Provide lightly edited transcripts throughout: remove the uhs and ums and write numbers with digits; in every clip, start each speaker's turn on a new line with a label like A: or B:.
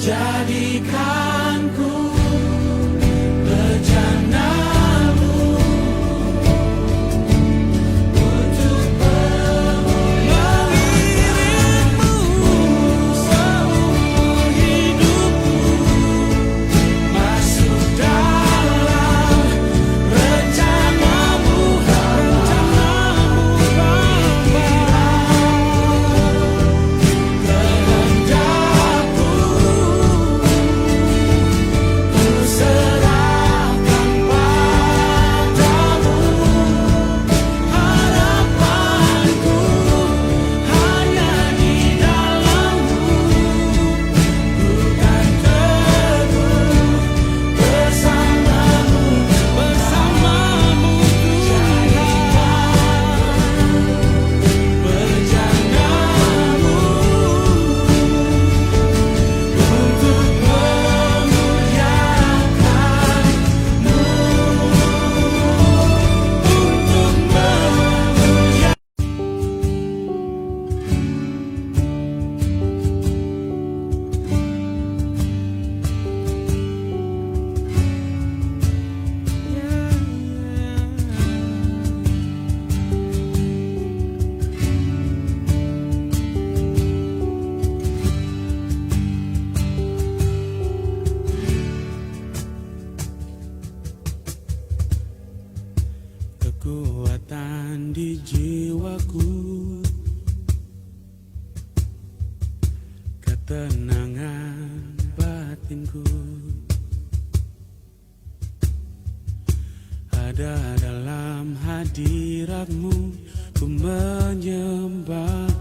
A: Jadikan ku bejanamu untuk mengiringmu seumur hidupku, masuk dalam rencanamu Bapa. Kekuatan di jiwaku, ketenangan batinku, ada dalam hadiratmu, ku menyembahmu.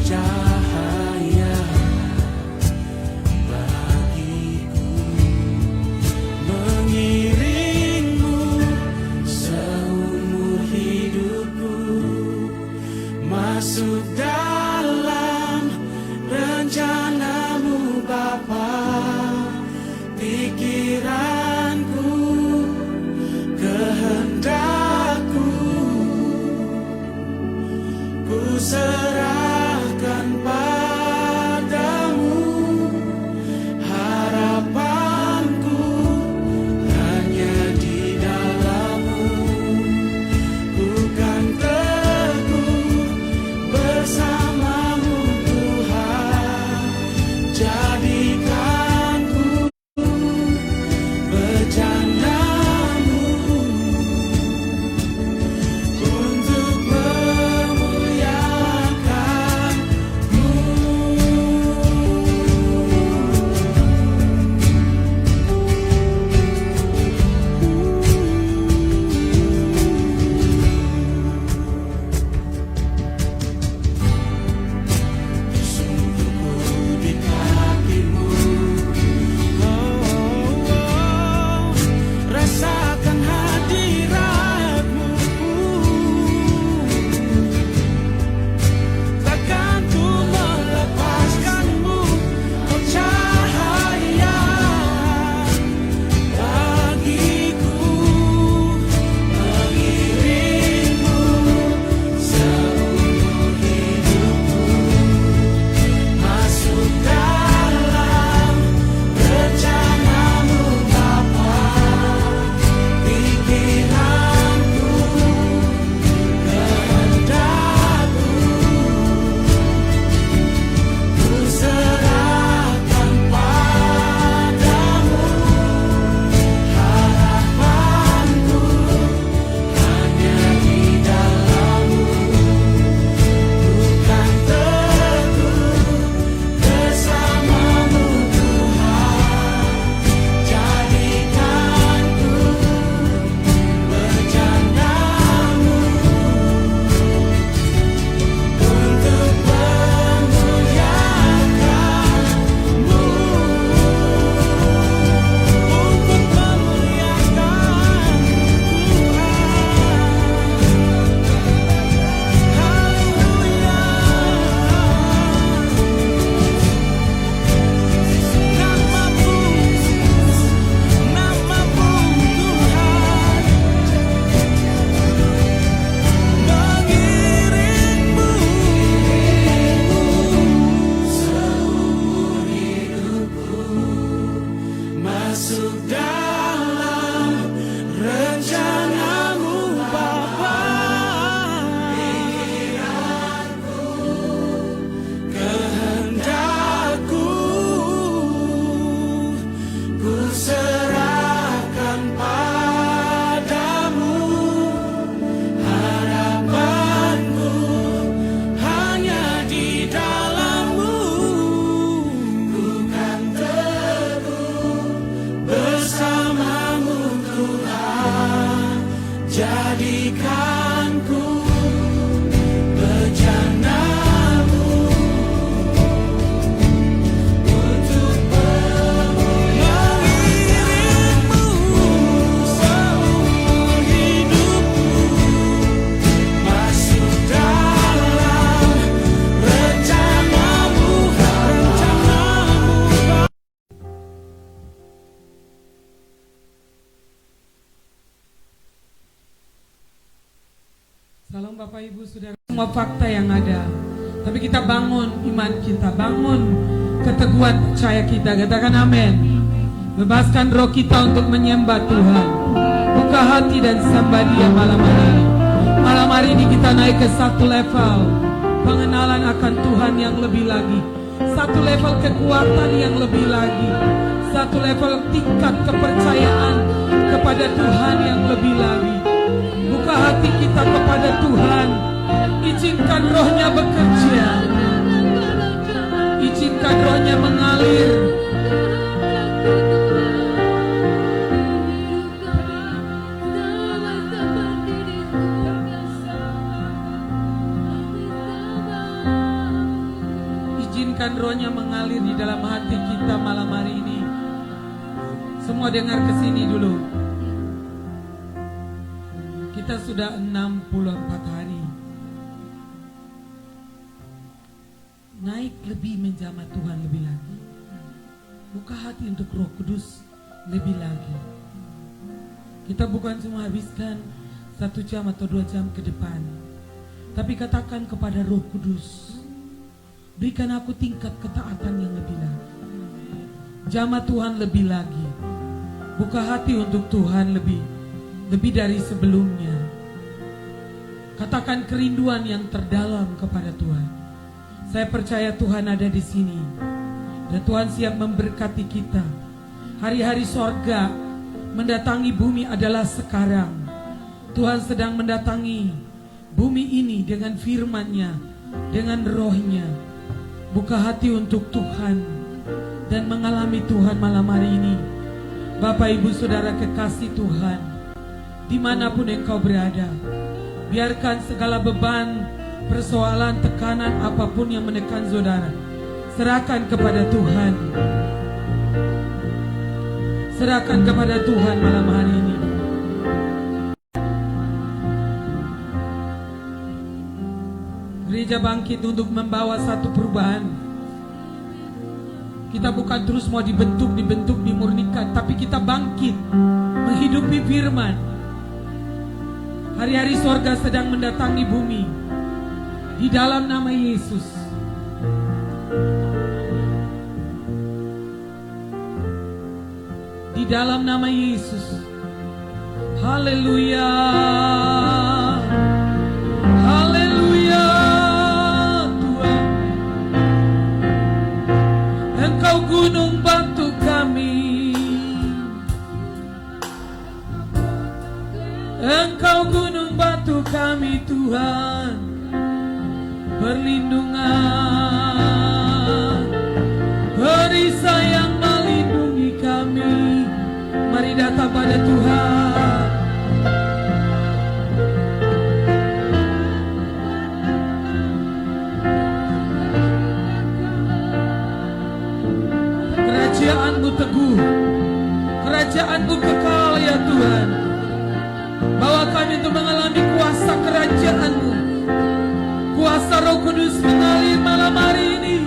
A: Cahaya
B: Bapak Ibu Saudara, semua fakta yang ada. Tapi kita bangun iman kita, bangun keteguhan percaya kita. Katakan amin. Bebaskan roh kita untuk menyembah Tuhan. Buka hati dan sembah Dia malam hari ini. Malam hari ini kita naik ke satu level pengenalan akan Tuhan yang lebih lagi. Satu level kekuatan yang lebih lagi. Satu level tingkat kepercayaan kepada Tuhan yang lebih lagi. Buka hati kita kepada Tuhan. Izinkan rohnya bekerja. Izinkan rohnya mengalir. Izinkan rohnya mengalir di dalam hati kita malam hari ini. Semua dengar ke sini dulu. Kita sudah 64 hari naik lebih menjamah Tuhan lebih lagi. Buka hati untuk Roh Kudus lebih lagi. Kita bukan cuma habiskan 1 jam atau 2 jam ke depan, tapi katakan kepada Roh Kudus, berikan aku tingkat ketaatan yang lebih lagi. Jamah Tuhan lebih lagi. Buka hati untuk Tuhan lebih dari sebelumnya. Katakan kerinduan yang terdalam kepada Tuhan. Saya percaya Tuhan ada di sini. Dan Tuhan siap memberkati kita. Hari-hari sorga mendatangi bumi adalah sekarang. Tuhan sedang mendatangi bumi ini dengan firman-Nya, dengan roh-Nya. Buka hati untuk Tuhan dan mengalami Tuhan malam hari ini. Bapak Ibu Saudara kekasih Tuhan, dimanapun engkau berada, biarkan segala beban, persoalan, tekanan apapun yang menekan saudara, serahkan kepada Tuhan. Serahkan kepada Tuhan malam hari ini. Gereja bangkit untuk membawa satu perubahan. Kita bukan terus mau dibentuk, dimurnikan, tapi kita bangkit menghidupi firman. Hari-hari sorga sedang mendatangi bumi di dalam nama Yesus. Di dalam nama Yesus. Haleluya. Haleluya Tuhan. Engkau gunung batu kami. Engkau gunung batu kami Tuhan. Perlindungan, perisai yang melindungi kami. Mari datang pada Tuhan. Kerajaan-Mu teguh, kerajaan-Mu kekal ya Tuhan. Bawa kami untuk mengalami kuasa kerajaan-Mu. Kuasa Roh Kudus mengalir malam hari ini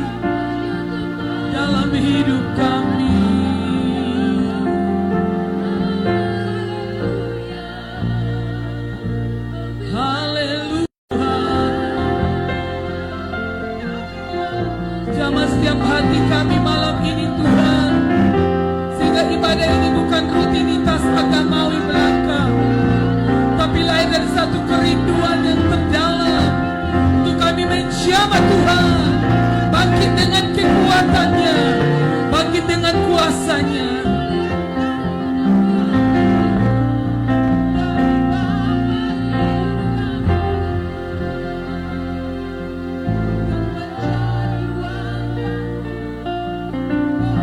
B: dalam hidup kami. Haleluya. Jamah setiap hati kami malam ini Tuhan, sehingga ibadah ini bukan rutinitas agamawi belaka, tapi lahir dari satu kerinduan yang terdalam. Kami menjamah Tuhan, bangkit dengan kekuatannya, bangkit dengan kuasanya.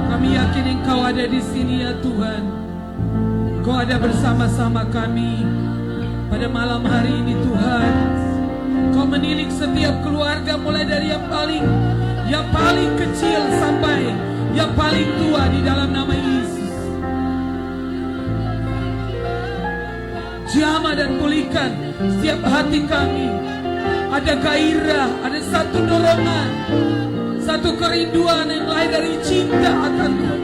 B: Kami yakin Engkau ada di sini ya Tuhan. Engkau ada bersama-sama kami pada malam hari ini Tuhan. Kau menilik setiap keluarga mulai dari yang paling kecil sampai yang paling tua di dalam nama Yesus. Jamah dan pulihkan setiap hati kami. Ada gairah, ada satu dorongan, satu kerinduan yang lahir dari cinta akan Tuhan.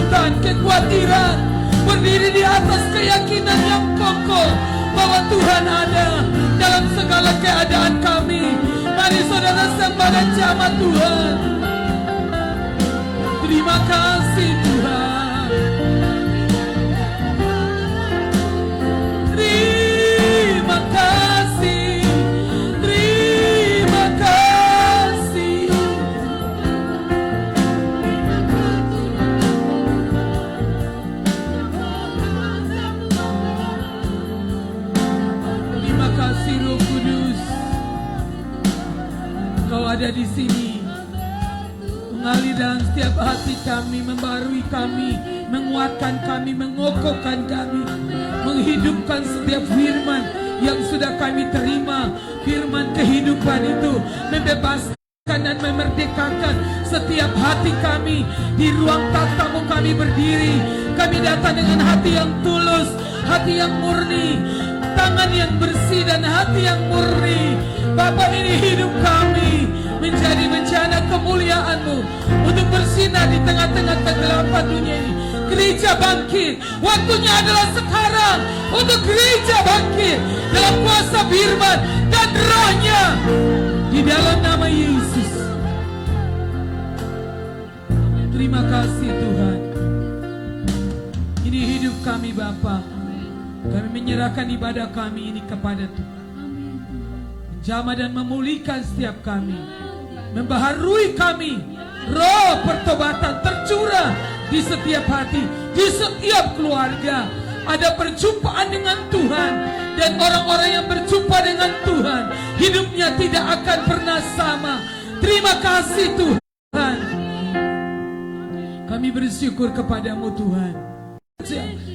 B: ketakutan, kekhawatiran, berdiri di atas keyakinan yang kokoh bahwa Tuhan ada dalam segala keadaan kami. Mari saudara sembah dan jamah Tuhan. Terima kasih Tuhan. Terima kasih. Terima kasih. Terima kasih Roh Kudus. Kau ada di sini, mengalir dalam setiap hati kami, membarui kami, menguatkan kami, mengokohkan kami, menghidupkan setiap firman yang sudah kami terima. Firman kehidupan itu membebaskan dan memerdekakan setiap hati kami. Di ruang tatamu kami berdiri, kami datang dengan hati yang tulus, hati yang murni, tangan yang bersih dan hati yang murni. Bapa, ini hidup kami menjadi bencana kemuliaan-Mu untuk bersinar di tengah-tengah kegelapan dunia ini. Gereja bangkit, waktunya adalah sekarang untuk gereja bangkit dalam kuasa firman dan roh-Nya di dalam nama Yesus. Terima kasih Tuhan. Ini hidup kami Bapa. Kami menyerahkan ibadah kami ini kepada Tuhan. Menjamah dan memulihkan setiap kami, membaharui kami. Roh pertobatan tercurah di setiap hati, di setiap keluarga. Ada perjumpaan dengan Tuhan, dan orang-orang yang berjumpa dengan Tuhan hidupnya tidak akan pernah sama. Terima kasih Tuhan. Kami bersyukur kepadamu Tuhan.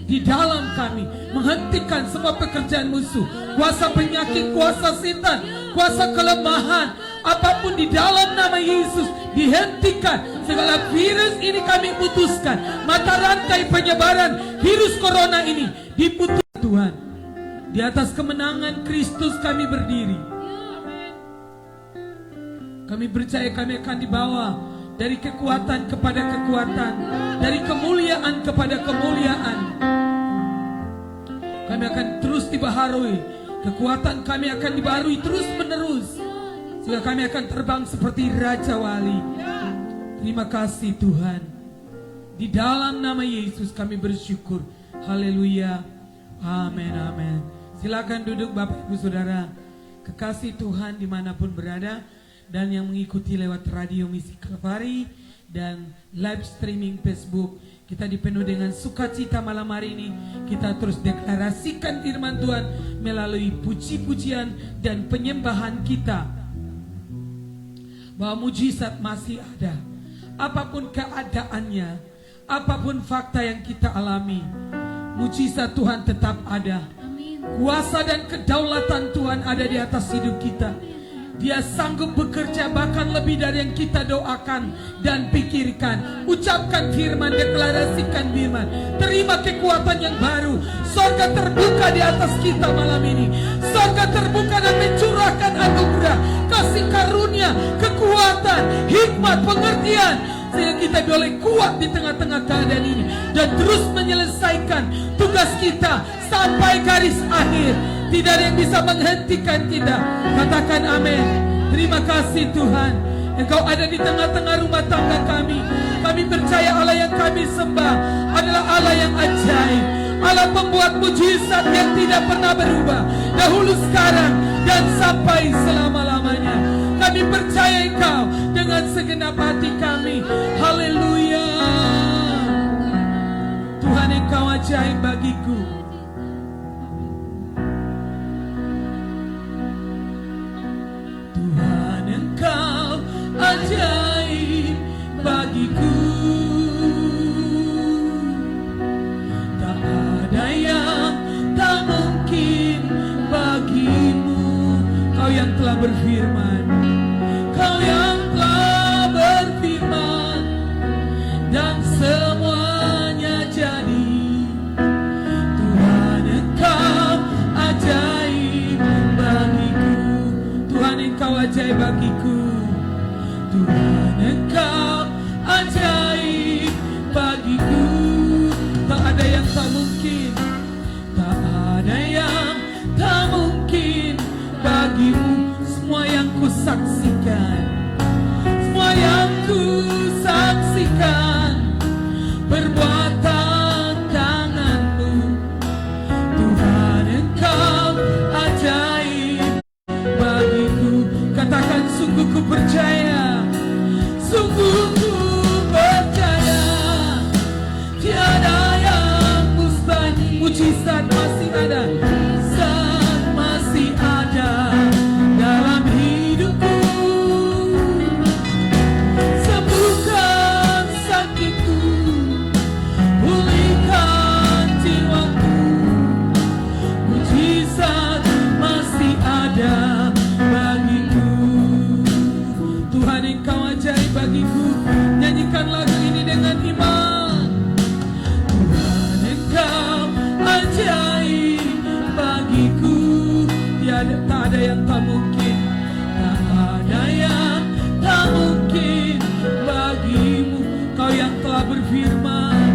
B: Di dalam kami menghentikan semua pekerjaan musuh, kuasa penyakit, kuasa setan, kuasa kelemahan, apapun di dalam nama Yesus dihentikan. Segala virus ini kami putuskan. Mata rantai penyebaran virus corona ini diputus Tuhan. Di atas kemenangan Kristus kami berdiri. Kami percaya kami akan dibawa dari kekuatan kepada kekuatan, dari kemuliaan kepada kemuliaan. Kami akan terus dibaharui, kekuatan kami akan dibaharui terus menerus, sehingga kami akan terbang seperti Raja Wali. Terima kasih Tuhan. Di dalam nama Yesus kami bersyukur. Haleluya. Amin, amin. Silakan duduk Bapak Ibu Saudara. Kekasih Tuhan dimanapun berada, dan yang mengikuti lewat radio Misi Kalvari dan live streaming Facebook, kita dipenuhi dengan sukacita malam hari ini. Kita terus deklarasikan firman Tuhan melalui puji-pujian dan penyembahan kita, bahwa mujizat masih ada. Apapun keadaannya, apapun fakta yang kita alami, mujizat Tuhan tetap ada. Kuasa dan kedaulatan Tuhan ada di atas hidup kita. Dia sanggup bekerja bahkan lebih dari yang kita doakan dan pikirkan. Ucapkan firman, deklarasikan firman. Terima kekuatan yang baru. Surga terbuka di atas kita malam ini. Surga terbuka dan mencurahkan anugerah, kasih karunia, kekuatan, hikmat, pengertian, sehingga kita boleh kuat di tengah-tengah keadaan ini dan terus menyelesaikan tugas kita sampai garis akhir. Tidak ada yang bisa menghentikan kita. Katakan amin. Terima kasih Tuhan. Engkau ada di tengah-tengah rumah tangga kami. Kami percaya Allah yang kami sembah adalah Allah yang ajaib, Allah pembuat mujizat yang tidak pernah berubah, dahulu, sekarang, dan sampai selama-lamanya. Kami percaya Engkau dengan segenap hati kami. Haleluya. Tuhan, Engkau ajaib bagiku. Tuhan, Engkau ajaib bagiku. Tak ada yang tak mungkin bagimu. Kau yang telah berfirman, Kau yang telah berfirman, dan semuanya jadi. Tuhan, Engkau ajaib bagiku. Tuhan, Engkau ajaib bagiku. Tuhan, Engkau ajaib bagiku. mungkin, tak ada yang tak mungkin bagimu. Semua yang ku saksikan, semua yang ku saksikan, perbuatan tanganmu. Tuhan, Engkau ajaib bagiku. Katakan, sungguh ku percaya, sungguh ku percaya, tiada yang mustahil. Mujizat masih ada, mujizat masih ada dalam hidupku. Sembuhkan sakitku, pulihkan jiwaku. Mujizat masih ada bagiku. Tuhan, Engkau ajaib bagiku. Nyanyikan lagu ini dengan iman. Tuhan, Engkau ajaib bagiku. Tak ada yang tak mungkin, tak ada yang tak mungkin bagimu. Kau yang telah berfirman,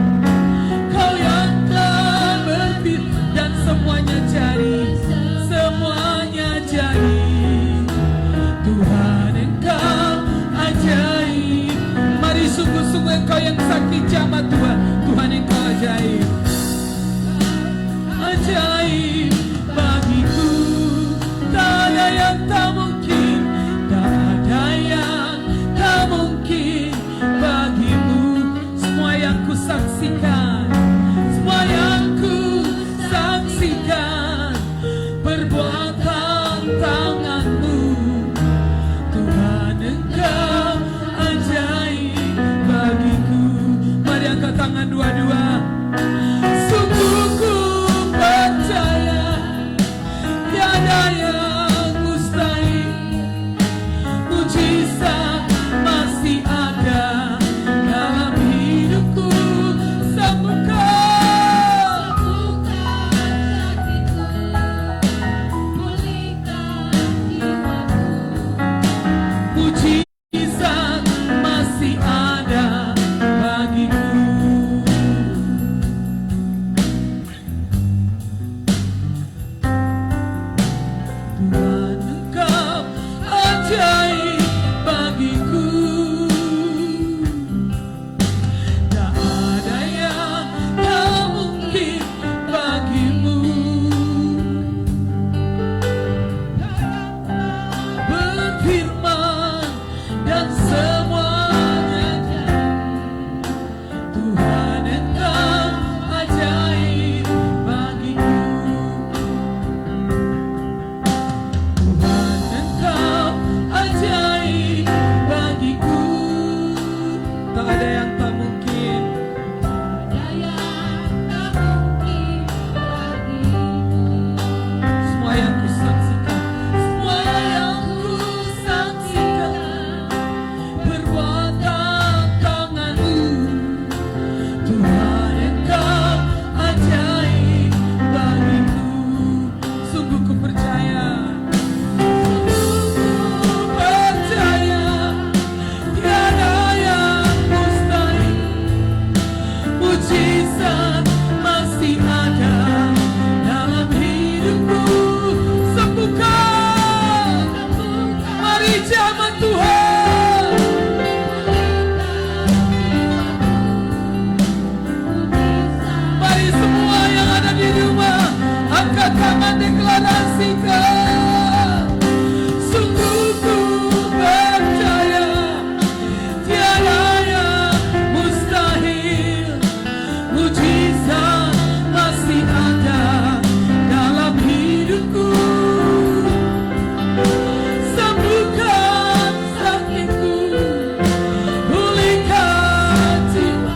B: Kau yang telah berfirman, dan semuanya jadi, semuanya jadi. Tuhan, Engkau ajaib. Mari sungguh-sungguh Engkau yang sakit jamah Tuhan. Tuhan, Engkau ajaib, ajaib bagiku. Tak ada yang tak mungkin, tak ada yang tak mungkin bagimu. Semua yang ku saksikan, semua yang ku saksikan, perbuatan tanganmu. Tuhan, Engkau ajaib bagiku. Mari angkat tangan dua-dua. Sungguh ku percaya, tiada yang mustahil. Mujizat masih ada dalam hidupku. Sembuhkan sakitku, pulihkan jiwaku. Mujizat masih ada bagiku. Tuhan, Engkau ajaib bagiku. Tak ada yang tak mungkin bagimu. Berfirman dan semuanya jadi. Tuhan, Engkau ajaib bagiku. Tuhan, Engkau ajaib bagiku. Tak ada yang tak mungkin, tak ada yang tak mungkin bagimu. Semua yang ku saksikan, semua yang ku saksikan, perbuatan tanganmu. Tuhan, Engkau ajaib bagiku. Sungguh ku percaya, percaya, tiada yang mustahil. Mujizat masih ada dalam hidupku. Sembuhkan, mari jamah Tuhan. Mari semua yang ada di rumah, angkat tangan, deklarasikan. Sungguh ku percaya, tiada yang mustahil. Mujizat masih ada dalam hidupku. Sembuhkan sakitku, pulihkan jiwa.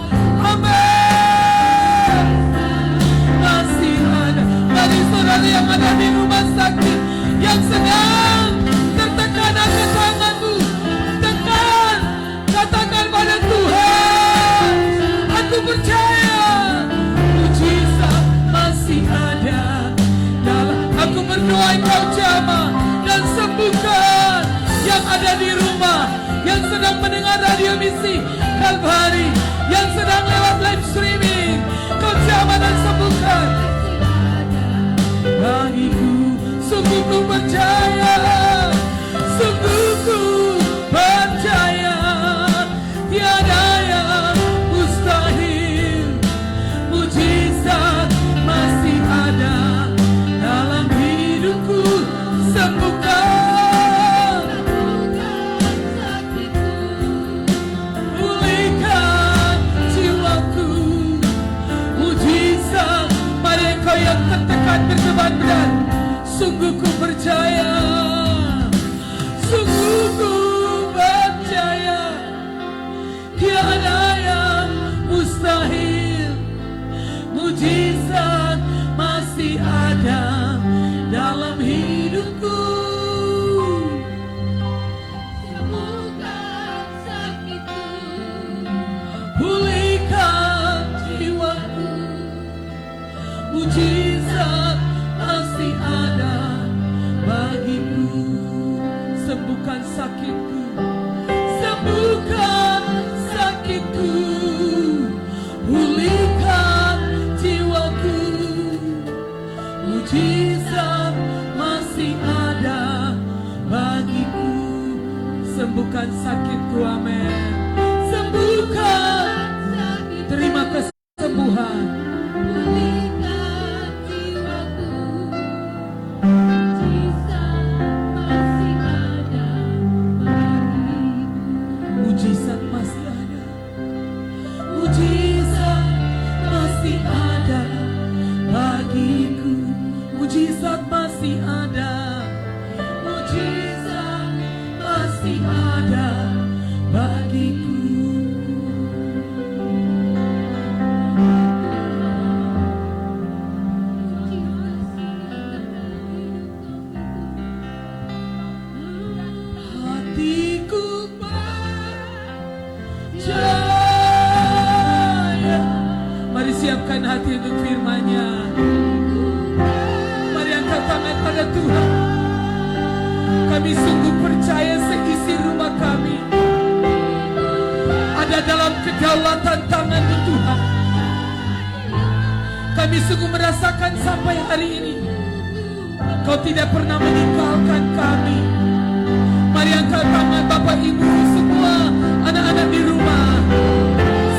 B: Amin. Masih ada. Mari saudara yang ada di rumah sakit, yang sedang tertekan, angkat tanganmu, tekan, katakan pada Tuhan, aku percaya mujizat masih ada dalam. Aku berdoa Engkau jamah dan sembuhkan yang ada di rumah, yang sedang mendengar radio misi Kalvari, yang sedang lewat live streaming. Kau jamah dan sembuhkan. mujizat bagiku. Sungguh ku percaya, sungguh ku percaya, tiada yang mustahil. Mujizat masih ada dalam hidupku. Sembuhkan pulihkan jiwaku. Mujizat, mari engkau yang tertekan berdebar berat. Sungguh ku percaya, sungguh ku percaya, tiada yang mustahil. Mujizat masih ada dalam hidupku.
C: Sembuhkan sakitku,
B: Pulihkan jiwaku. Mujizat masih ada bagiku. Sembuhkan sakitku, sembuhkan sakitku, pulihkan jiwaku. Mujizat masih ada bagiku. Sembuhkan sakitku, amin. Sembuhkan,
C: sakitku,
B: terima kesembuhan.
C: pulihkan jiwaku. Mujizat masih ada bagiku.
B: Mujizat masih ada, mujizat masih ada bagiku. Mujizat masih ada, mujizat masih ada bagiku. Hatiku percaya. Mari siapkan hati untuk firman-Nya. Mari angkat tangan pada Tuhan. Kami sungguh percaya seisi rumah kami ada dalam kedaulatan tangan-Mu Tuhan. Kami sungguh merasakan sampai hari ini Kau tidak pernah meninggalkan kami. Mari angkat tangan Bapak Ibu semua, anak-anak di rumah.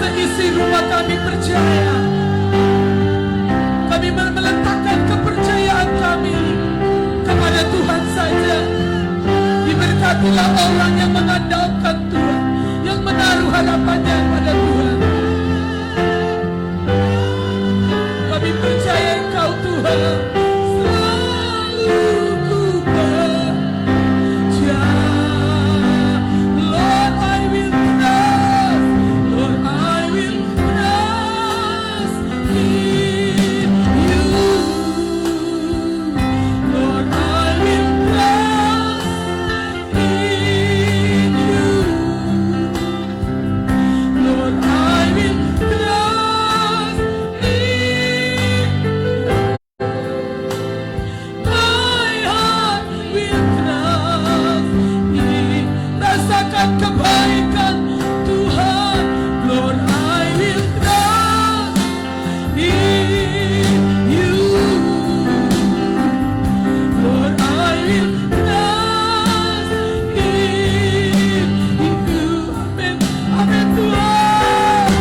B: Seisi rumah kami percaya. Kami meletakkan kepercayaan kami kepada Tuhan saja. Diberkatilah orang yang mengandalkan Tuhan, yang menaruh harapannya pada Tuhan. Kami percaya Engkau Tuhan. Selalu ku percaya. Lord, I will trust. Lord, I will trust in you. Lord, I will trust in you. Lord, I will trust in my heart will trust in. Rasakan kebaikan Tuhan. Lord, I will trust in you. Lord, I will trust in you. Amin, amin Tuhan.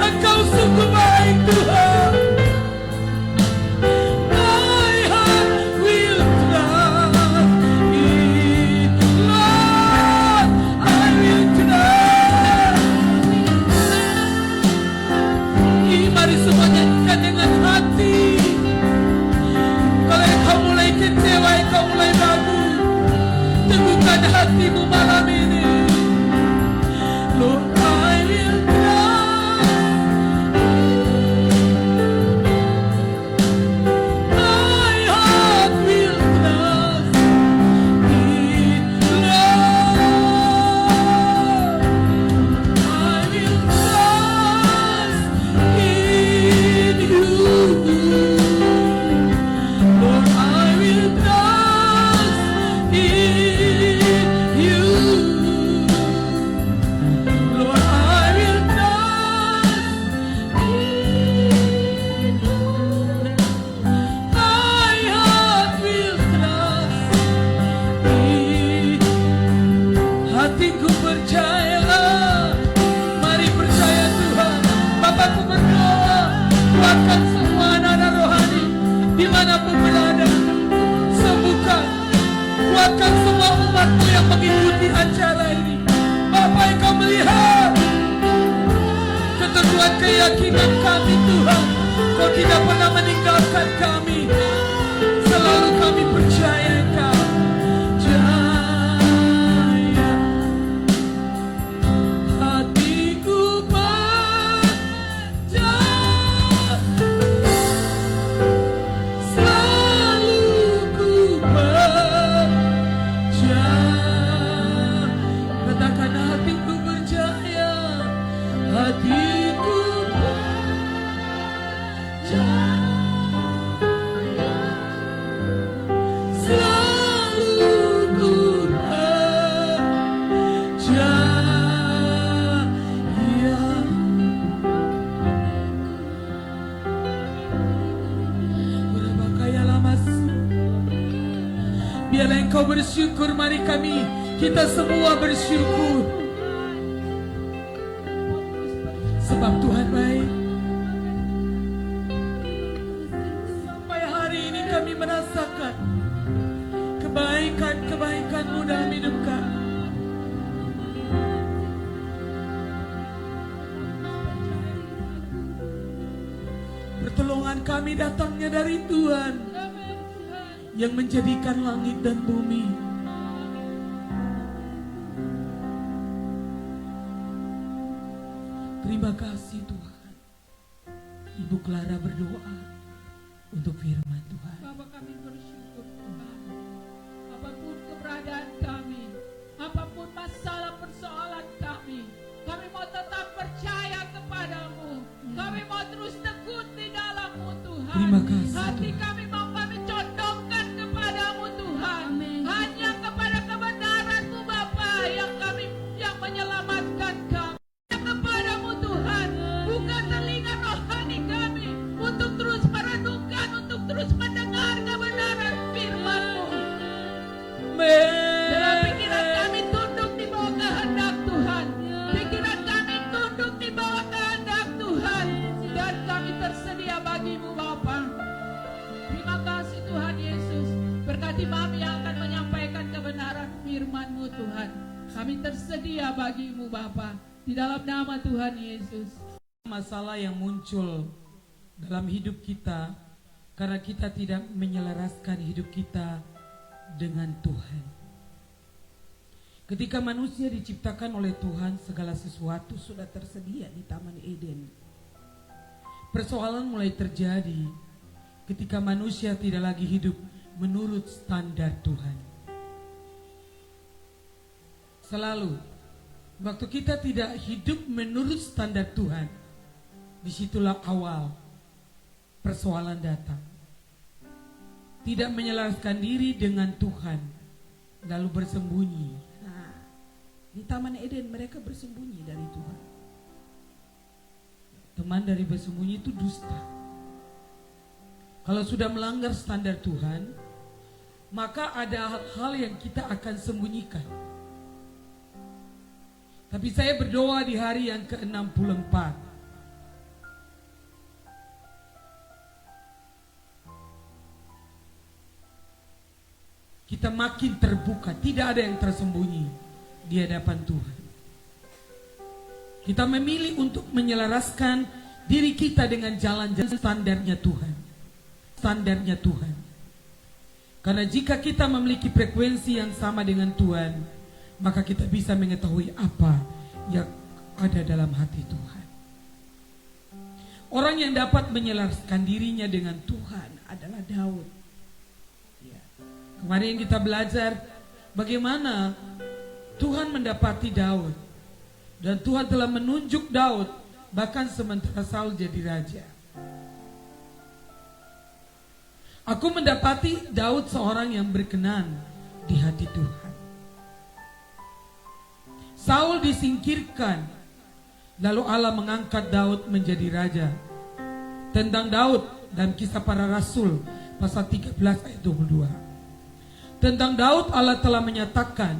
B: Engkau sungguh baik Tuhan. My heart will trust in. Lord, I will trust. Mari semua nyanyikan dengan hati. Kalau engkau mulai kecewa, engkau mulai ragu, teguhkan hatimu malam ini. Lord, I will trust. My heart will trust in Lord. I will trust in you. Lord, I will trust in you. anak-anakmu yang mengikuti acara ini. Bapa, Engkau melihat keteguhan keyakinan kami Tuhan. Kau tidak pernah meninggalkan kami. Selalu kami percaya Engkau jaya. Hatiku percaya, selalu ku percaya. Katakan hatiku percaya, hatiku percaya. Biarlah Engkau bersyukur, mari kita semua bersyukur. Sebab Tuhan baik. Sampai hari ini kami merasakan kebaikan-kebaikan-Mu dalam hidup kami. Pertolongan kami datangnya dari Tuhan yang menjadikan langit dan bumi. Terima kasih Tuhan. Ibu Clara berdoa untuk firman Tuhan.
C: Bapa, kami bersyukur Tuhan. Apapun keberadaan kami, apapun masalah persoalan kami mau tetap percaya kepadamu. Kami mau terus tekun di dalam-Mu Tuhan.
B: Terima kasih,
C: Hati
B: Tuhan.
C: kami mau kami condongkan kepadamu Tuhan.
D: Amin.
C: Hanya kepada kebenaran-Mu Bapa yang menyelamatkan kami. Kepadamu Tuhan, buka telinga rohani kami untuk terus merenungkan, untuk terus mendengar kebenaran firman-Mu. Dalam pikiran kami tunduk di bawah kehendak Tuhan. Pikiran kami tunduk di bawah kehendak Tuhan. Dan kami tersedia bagi-Mu Bapa. Terima kasih Tuhan Yesus. Berkati kami yang akan menyampaikan kebenaran firman-Mu Tuhan. Kami tersedia bagi-Mu Bapa. Di dalam nama Tuhan Yesus.
B: Masalah yang muncul dalam hidup kita karena kita tidak menyelaraskan hidup kita dengan Tuhan. Ketika manusia diciptakan oleh Tuhan, segala sesuatu sudah tersedia di Taman Eden. Persoalan mulai terjadi ketika manusia tidak lagi hidup menurut standar Tuhan. Selalu waktu kita tidak hidup menurut standar Tuhan, disitulah awal persoalan datang. Tidak menyelaraskan diri dengan Tuhan, lalu bersembunyi. Nah, di Taman Eden mereka bersembunyi dari Tuhan. Teman dari bersembunyi itu dusta. Kalau sudah melanggar standar Tuhan, maka ada hal-hal yang kita akan sembunyikan. Tapi saya berdoa di hari yang ke-64. Kita makin terbuka, tidak ada yang tersembunyi di hadapan Tuhan. Kita memilih untuk menyelaraskan diri kita dengan jalan-jalan standarnya Tuhan. Standarnya Tuhan. Karena jika kita memiliki frekuensi yang sama dengan Tuhan, maka kita bisa mengetahui apa yang ada dalam hati Tuhan. Orang yang dapat menyelaraskan dirinya dengan Tuhan adalah Daud. Ya. Kemarin kita belajar bagaimana Tuhan mendapati Daud. Dan Tuhan telah menunjuk Daud bahkan sementara Saul jadi raja. Aku mendapati Daud seorang yang berkenan di hati Tuhan. Saul disingkirkan, lalu Allah mengangkat Daud menjadi raja. Tentang Daud dan Kisah Para Rasul pasal 13 ayat 22. Tentang Daud Allah telah menyatakan,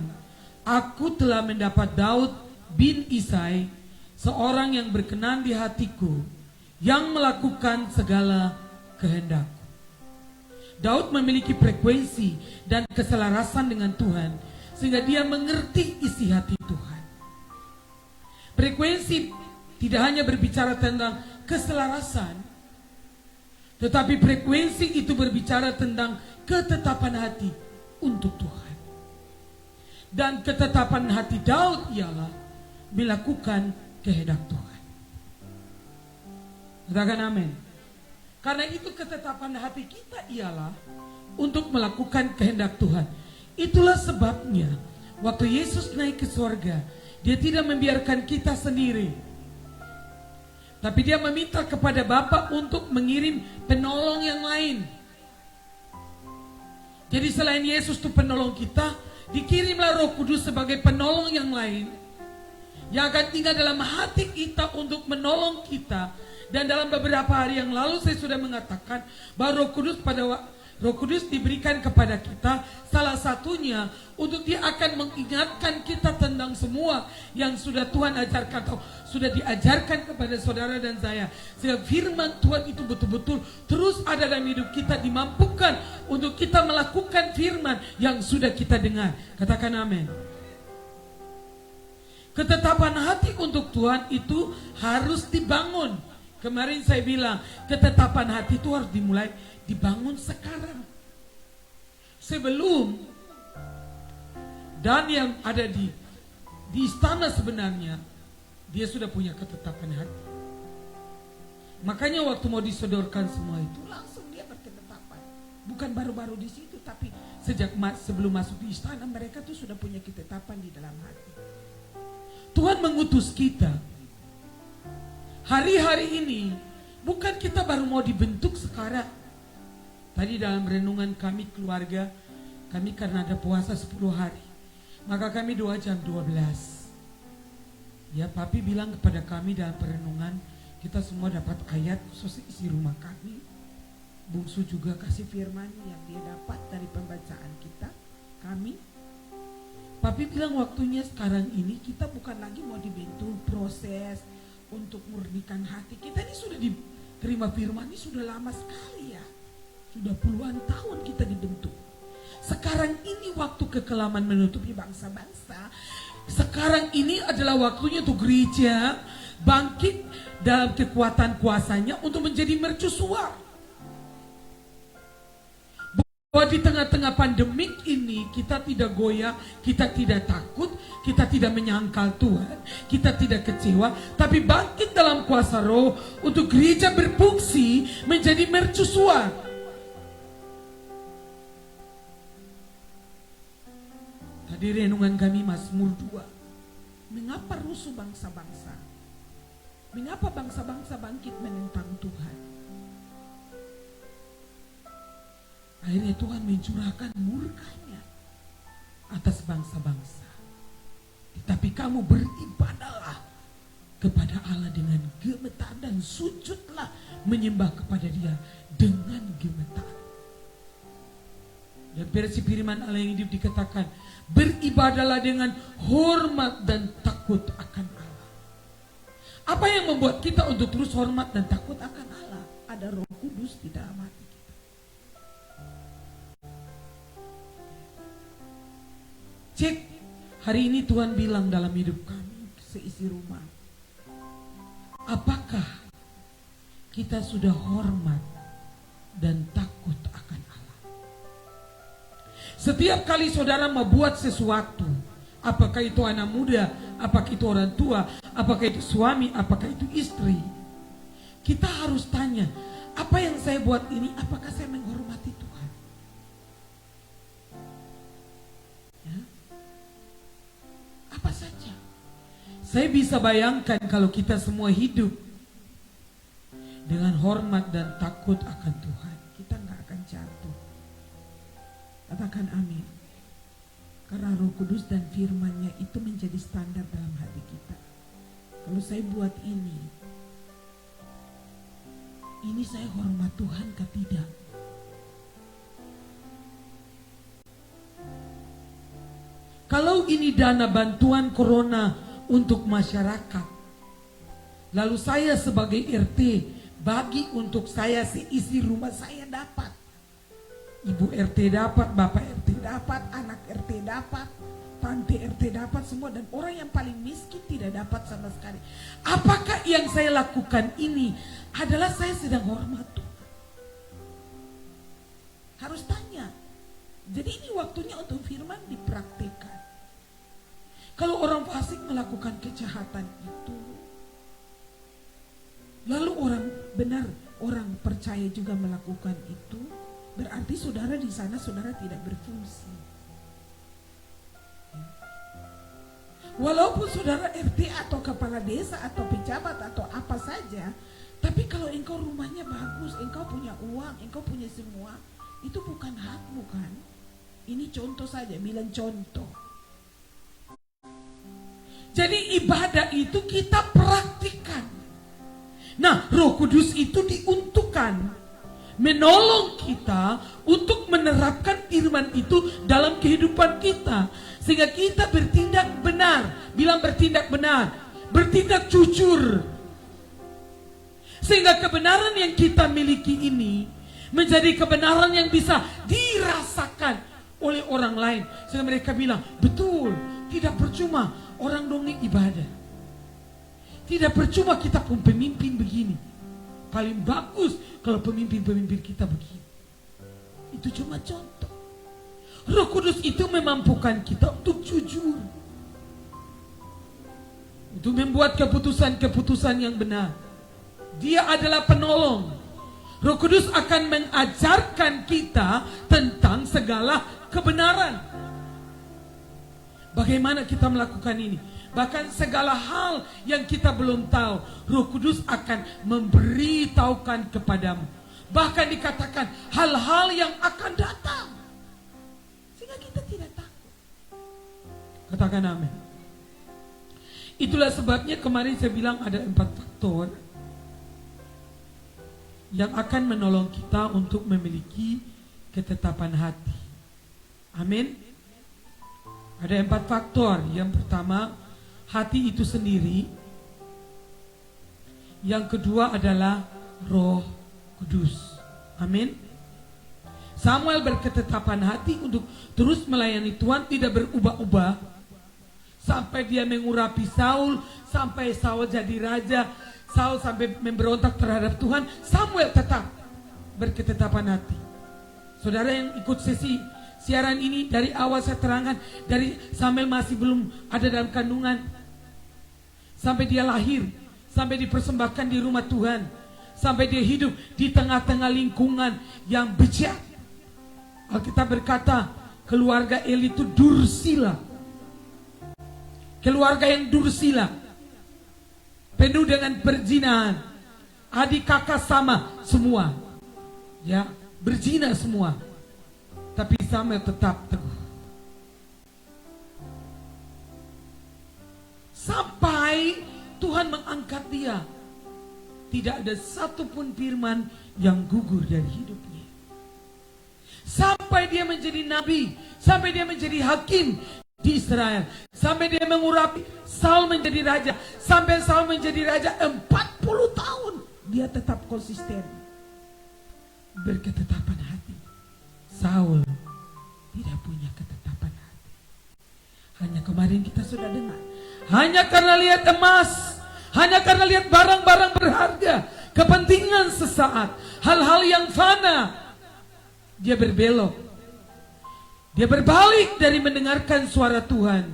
B: aku telah mendapat Daud bin Isai, seorang yang berkenan di hatiku, yang melakukan segala kehendakku. Daud memiliki frekuensi dan keselarasan dengan Tuhan sehingga dia mengerti isi hati Tuhan. Frekuensi tidak hanya berbicara tentang keselarasan, tetapi frekuensi itu berbicara tentang ketetapan hati untuk Tuhan. Dan ketetapan hati Daud ialah melakukan kehendak Tuhan. Katakan amin. Karena itu ketetapan hati kita ialah untuk melakukan kehendak Tuhan. Itulah sebabnya waktu Yesus naik ke surga, dia tidak membiarkan kita sendiri, tapi dia meminta kepada Bapa untuk mengirim penolong yang lain. Jadi selain Yesus itu penolong kita, dikirimlah Roh Kudus sebagai penolong yang lain, yang akan tinggal dalam hati kita untuk menolong kita. Dan dalam beberapa hari yang lalu saya sudah mengatakan bahwa Roh Kudus diberikan kepada kita, salah satunya untuk dia akan mengingatkan kita tentang semua yang sudah Tuhan ajarkan atau sudah diajarkan kepada saudara dan saya. Sehingga firman Tuhan itu betul-betul terus ada dalam hidup kita, dimampukan untuk kita melakukan firman yang sudah kita dengar. Katakan amin. Ketetapan hati untuk Tuhan itu harus dibangun. Kemarin saya bilang ketetapan hati itu harus dibangun sekarang. Sebelum dan yang ada di istana sebenarnya dia sudah punya ketetapan hati. Makanya waktu mau disodorkan semua itu langsung dia berketetapan. Bukan baru-baru di situ, tapi sebelum masuk di istana mereka tuh sudah punya ketetapan di dalam hati. Tuhan mengutus kita hari-hari ini, bukan kita baru mau dibentuk sekarang. Tadi dalam renungan kami keluarga, kami karena ada puasa 10 hari, maka kami doa jam 12. Ya, Papi bilang kepada kami dalam perenungan, kita semua dapat ayat khusus isi rumah kami. Bungsu juga kasih firman yang dia dapat dari pembacaan kita, kami. Papi bilang waktunya sekarang ini kita bukan lagi mau dibentuk proses untuk murnikan hati. Kita ini sudah diterima firman ini sudah lama sekali ya. Sudah puluhan tahun kita dibentuk. Sekarang ini waktu kekelaman menutupi bangsa-bangsa. Sekarang ini adalah waktunya untuk gereja bangkit dalam kekuatan kuasanya untuk menjadi mercusuar. Bahwa di tengah-tengah pandemik ini kita tidak goyah, kita tidak takut, kita tidak menyangkal Tuhan, kita tidak kecewa, tapi bangkit dalam kuasa Roh untuk gereja berfungsi menjadi mercusuar. Tadi renungan kami Mazmur 2. Mengapa rusuh bangsa-bangsa? Mengapa bangsa-bangsa bangkit menentang Tuhan? Akhirnya Tuhan mencurahkan murkanya atas bangsa-bangsa. Tetapi kamu beribadahlah kepada Allah dengan gemetar dan sujudlah menyembah kepada Dia dengan gemetar. Dan versi firman Allah yang hidup dikatakan, beribadahlah dengan hormat dan takut akan Allah. Apa yang membuat kita untuk terus hormat dan takut akan Allah? Ada Roh Kudus di dalam hati. Cek, hari ini Tuhan bilang dalam hidup kami seisi rumah, apakah kita sudah hormat dan takut akan Allah? Setiap kali saudara membuat sesuatu, apakah itu anak muda, apakah itu orang tua, apakah itu suami, apakah itu istri, kita harus tanya, apa yang saya buat ini, apakah saya menghormati Tuhan? Apa saja. Saya bisa bayangkan kalau kita semua hidup dengan hormat dan takut akan Tuhan, kita nggak akan jatuh. Katakan amin. Karena Roh Kudus dan firman-Nya itu menjadi standar dalam hati kita. Kalau saya buat ini saya hormat Tuhan ke tidak? Kalau ini dana bantuan corona untuk masyarakat, lalu saya sebagai RT bagi untuk saya seisi rumah saya dapat. Ibu RT dapat, Bapak RT dapat, anak RT dapat, tante RT dapat semua dan orang yang paling miskin tidak dapat sama sekali. Apakah yang saya lakukan ini adalah saya sedang hormat Tuhan? Harus tanya. Jadi ini waktunya untuk firman dipraktikkan. Kalau orang fasik melakukan kejahatan itu, lalu orang benar, orang percaya juga melakukan itu, berarti saudara di sana saudara tidak berfungsi. Walaupun saudara RT atau kepala desa atau pejabat atau apa saja, tapi kalau engkau rumahnya bagus, engkau punya uang, engkau punya semua, itu bukan hakmu kan? Ini contoh saja, bilang contoh. Jadi ibadah itu kita praktikkan. Nah, Roh Kudus itu diuntukkan menolong kita untuk menerapkan firman itu dalam kehidupan kita, sehingga kita bertindak benar. Bilang bertindak benar, bertindak jujur, sehingga kebenaran yang kita miliki ini menjadi kebenaran yang bisa dirasakan oleh orang lain, sehingga mereka bilang, betul, tidak percuma orang dongeng ibadah, tidak percuma kita pun pemimpin begini. Paling bagus kalau pemimpin-pemimpin kita begini. Itu cuma contoh. Roh Kudus itu memampukan kita untuk jujur, untuk membuat keputusan-keputusan yang benar. Dia adalah penolong. Roh Kudus akan mengajarkan kita tentang segala kebenaran. Bagaimana kita melakukan ini? Bahkan segala hal yang kita belum tahu, Roh Kudus akan memberitahukan kepadamu. Bahkan dikatakan hal-hal yang akan datang, sehingga kita tidak takut. Katakan amin. Itulah sebabnya kemarin saya bilang ada 4 faktor yang akan menolong kita untuk memiliki ketetapan hati. Amin. Ada 4 faktor. Yang pertama, hati itu sendiri. Yang kedua adalah Roh Kudus. Amin. Samuel berketetapan hati untuk terus melayani Tuhan, tidak berubah-ubah sampai dia mengurapi Saul, sampai Saul jadi raja, Saul sampai memberontak terhadap Tuhan. Samuel tetap berketetapan hati. Saudara yang ikut sesi siaran ini, dari awal saya terangkan, dari Samuel masih belum ada dalam kandungan, sampai dia lahir, sampai dipersembahkan di rumah Tuhan, sampai dia hidup di tengah-tengah lingkungan yang bejat. Alkitab berkata, keluarga Eli itu dursila. Keluarga yang dursila, penuh dengan perzinahan. Adik kakak sama semua, ya, berzina semua. Tapi Samuel tetap teguh. Sampai Tuhan mengangkat dia, tidak ada satupun firman yang gugur dari hidupnya. Sampai dia menjadi nabi, sampai dia menjadi hakim di Israel, sampai dia mengurapi Saul menjadi raja, sampai Saul menjadi raja 40 tahun, dia tetap konsisten berketetapan hati. Saul tidak punya ketetapan hati. Hanya kemarin kita sudah dengar, hanya karena lihat emas, hanya karena lihat barang-barang berharga, kepentingan sesaat, hal-hal yang fana, dia berbelok. Dia berbalik dari mendengarkan suara Tuhan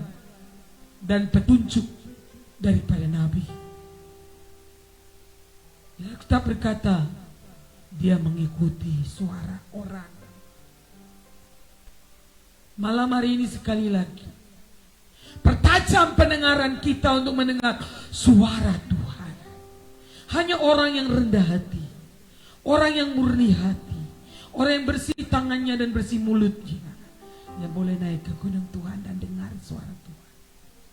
B: dan petunjuk daripada Nabi. Kita berkata, dia mengikuti suara orang. Malam hari ini sekali lagi, pertajam pendengaran kita untuk mendengar suara Tuhan. Hanya orang yang rendah hati, orang yang murni hati, orang yang bersih tangannya dan bersih mulutnya, yang boleh naik ke gunung Tuhan dan dengar suara Tuhan.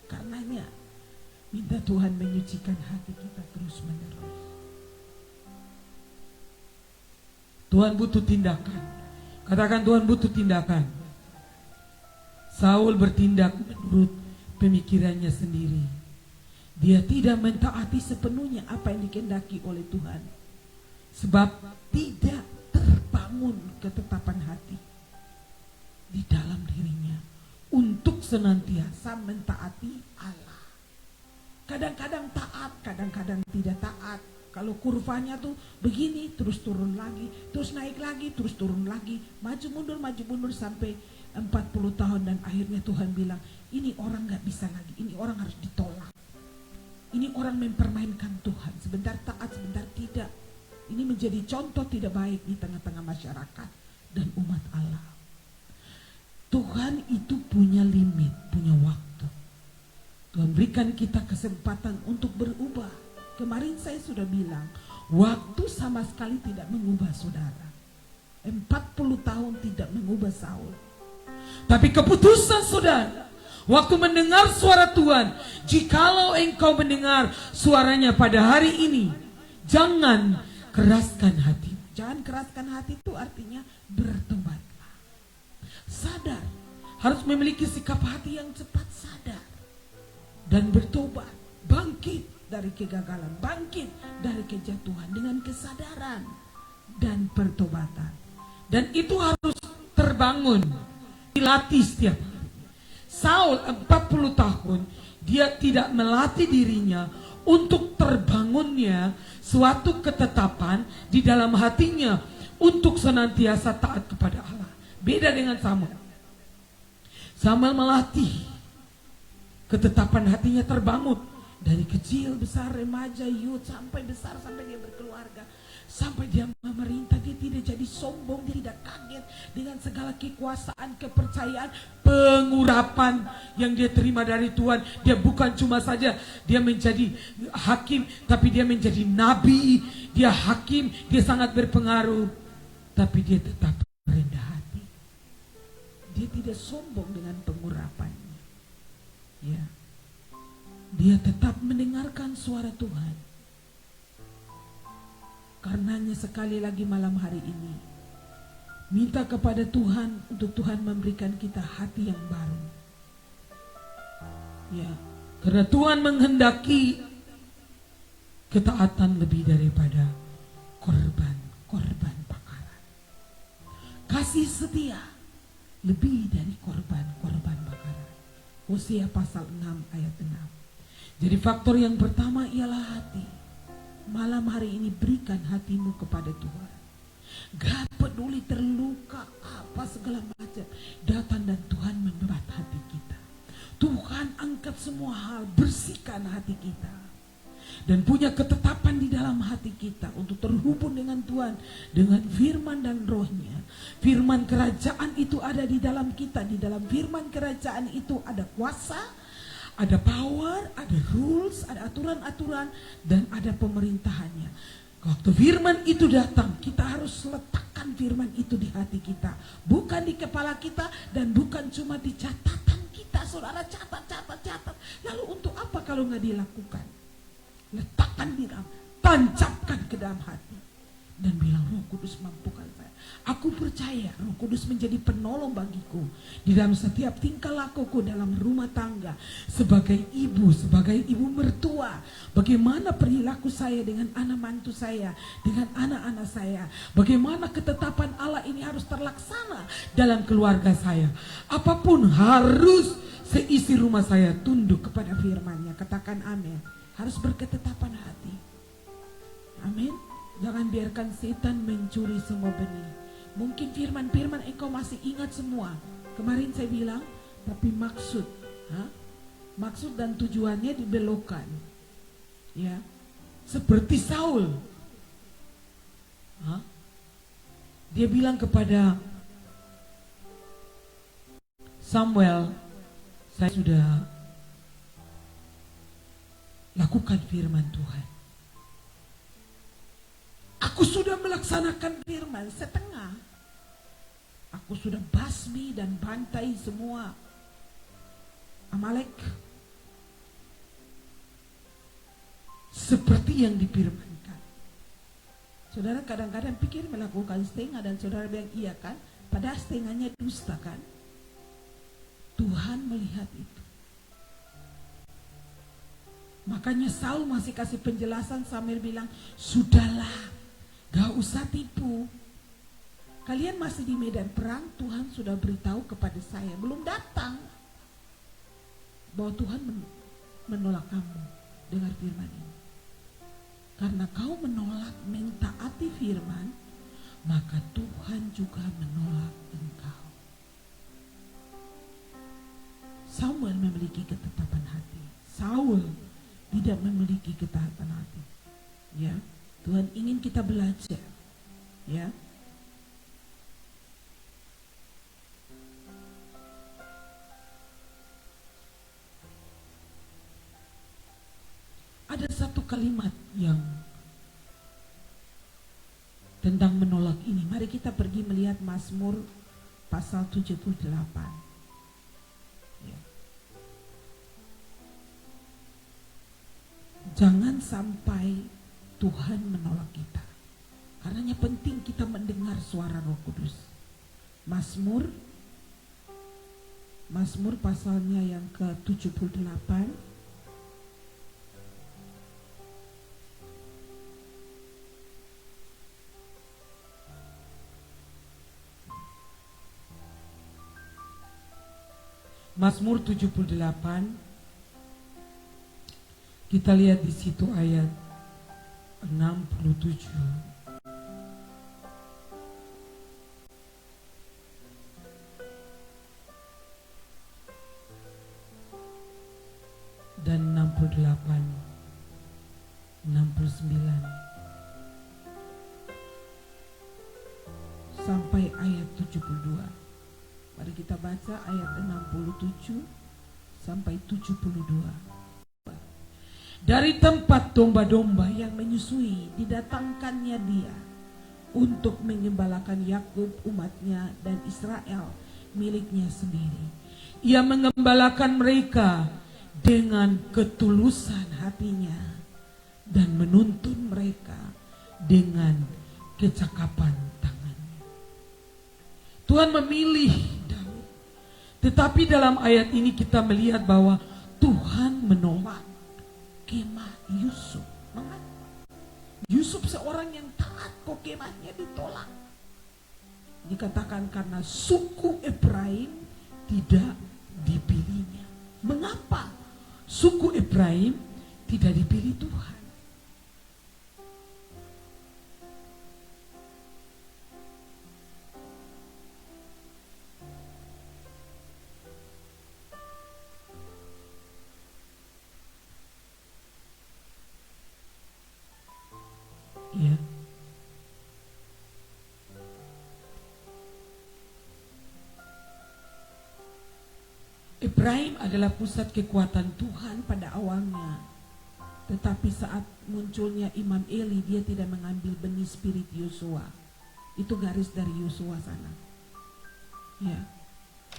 B: Karenanya minta Tuhan menyucikan hati kita terus menerus. Tuhan butuh tindakan. Katakan, Tuhan butuh tindakan. Saul bertindak menurut pemikirannya sendiri. Dia tidak mentaati sepenuhnya apa yang dikehendaki oleh Tuhan, sebab tidak terbangun ketetapan hati di dalam dirinya untuk senantiasa mentaati Allah. Kadang-kadang taat, kadang-kadang tidak taat. Kalau kurvanya tuh begini, terus turun lagi, terus naik lagi, terus turun lagi, maju mundur sampai 40 tahun, dan akhirnya Tuhan bilang, ini orang gak bisa lagi, ini orang harus ditolak. Ini orang mempermainkan Tuhan, sebentar taat, sebentar tidak. Ini menjadi contoh tidak baik di tengah-tengah masyarakat dan umat Allah. Tuhan itu punya limit, punya waktu. Tuhan berikan kita kesempatan untuk berubah. Kemarin saya sudah bilang, waktu sama sekali tidak mengubah saudara. 40 tahun tidak mengubah Saul. Tapi keputusan saudara, waktu mendengar suara Tuhan, jikalau engkau mendengar suaranya pada hari ini, jangan keraskan hati. Jangan keraskan hati itu artinya bertobatlah. Sadar, harus memiliki sikap hati yang cepat sadar. Dan bertobat, bangkit dari kegagalan, bangkit dari kejatuhan dengan kesadaran dan pertobatan. Dan itu harus terbangun, dilatih setiap hari. Saul 40 tahun dia tidak melatih dirinya untuk terbangunnya suatu ketetapan di dalam hatinya untuk senantiasa taat kepada Allah. Beda dengan Samuel. Samuel melatih ketetapan hatinya terbangun. Dari kecil, besar, remaja, youth, sampai besar, sampai dia berkeluarga, sampai dia memerintah, dia tidak jadi sombong, dia tidak kaget dengan segala kekuasaan, kepercayaan, pengurapan yang dia terima dari Tuhan. Dia bukan cuma saja dia menjadi hakim, tapi dia menjadi nabi, dia hakim, dia sangat berpengaruh, tapi dia tetap rendah hati. Dia tidak sombong dengan pengurapannya. Ya. Dia tetap mendengarkan suara Tuhan. Karenanya sekali lagi malam hari ini, minta kepada Tuhan untuk Tuhan memberikan kita hati yang baru. Ya, karena Tuhan menghendaki ketaatan lebih daripada korban bakaran. Kasih setia lebih dari korban bakaran. Hosea pasal 6 ayat 6. Jadi faktor yang pertama ialah hati. Malam hari ini berikan hatimu kepada Tuhan. Gak peduli terluka apa segala macam, datang dan Tuhan membuat hati kita. Tuhan angkat semua hal, bersihkan hati kita. Dan punya ketetapan di dalam hati kita untuk terhubung dengan Tuhan, dengan firman dan rohnya. Firman kerajaan itu ada di dalam kita. Di dalam firman kerajaan itu ada kuasa, ada power, ada rules, ada aturan-aturan, dan ada pemerintahannya. Waktu firman itu datang, kita harus letakkan firman itu di hati kita. Bukan di kepala kita dan bukan cuma di catatan kita. Saudara catat. Lalu untuk apa kalau nggak dilakukan? Letakkan di dalam, tancapkan ke dalam hati. Dan bilang, Roh Kudus mampukan saya. Aku percaya Roh Kudus menjadi penolong bagiku di dalam setiap tingkah lakuku dalam rumah tangga, sebagai ibu mertua. Bagaimana perilaku saya dengan anak mantu saya, dengan anak-anak saya. Bagaimana ketetapan Allah ini harus terlaksana dalam keluarga saya. Apapun harus seisi rumah saya tunduk kepada firman-Nya. Katakan amin. Harus berketetapan hati. Amin. Jangan biarkan setan mencuri semua benih. Mungkin firman-firman engkau masih ingat semua. Kemarin saya bilang, tapi maksud dan tujuannya dibelokkan. Ya, seperti Saul. Dia bilang kepada Samuel, saya sudah lakukan firman Tuhan. Aku sudah melaksanakan firman setengah. Aku sudah basmi dan bantai semua Amalek seperti yang difirmankan. Saudara kadang-kadang pikir melakukan setengah dan saudara bilang iya kan? Padahal setengahnya dusta kan? Tuhan melihat itu. Makanya Saul masih kasih penjelasan, Samuel bilang, sudahlah, gak usah tipu. Kalian masih di medan perang, Tuhan sudah beritahu kepada saya, belum datang. bahwa Tuhan menolak kamu. Dengar firman ini. Karena kau menolak mentaati firman, maka Tuhan juga menolak engkau. Samuel memiliki ketetapan hati. Saul tidak memiliki ketetapan hati. Ya, Tuhan ingin kita belajar. Ya. Ada satu kalimat yang tentang menolak ini. Mari kita pergi melihat Mazmur pasal 78. Ya. Jangan sampai Tuhan menolak kita. Karenanya penting kita mendengar suara Roh Kudus. Mazmur pasalnya yang ke-78. Mazmur 78, kita lihat di situ ayat 67. Dan 68, 69 sampai ayat 72. Mari kita baca ayat 67 sampai 72. Dari tempat domba-domba yang menyusui didatangkannya dia untuk mengembalakan Yakub umatnya dan Israel miliknya sendiri. Ia mengembalakan mereka dengan ketulusan hatinya dan menuntun mereka dengan kecakapan tangannya. Tuhan memilih Daud. Tetapi dalam ayat ini kita melihat bahwa Tuhan menolak kemah Yusuf. Mengapa? Yusuf seorang yang taat, kok kemahnya ditolak? Dikatakan karena suku Efraim tidak dipilihnya. Mengapa suku Efraim tidak dipilih Tuhan? Ya. Efraim adalah pusat kekuatan Tuhan pada awalnya. Tetapi saat munculnya Imam Eli, dia tidak mengambil benih spirit Yosua. Itu garis dari Yosua sana. Ya.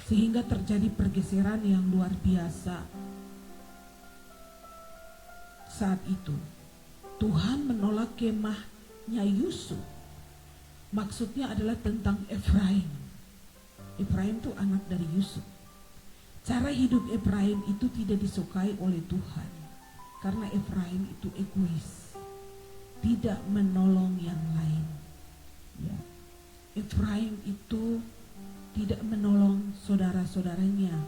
B: Sehingga terjadi pergeseran yang luar biasa. Saat itu Tuhan menolak kemahnya Yusuf. Maksudnya adalah tentang Efraim. Efraim itu anak dari Yusuf. Cara hidup Efraim itu tidak disukai oleh Tuhan. Karena Efraim itu egois. Tidak menolong yang lain. Ya. Efraim itu tidak menolong saudara-saudaranya.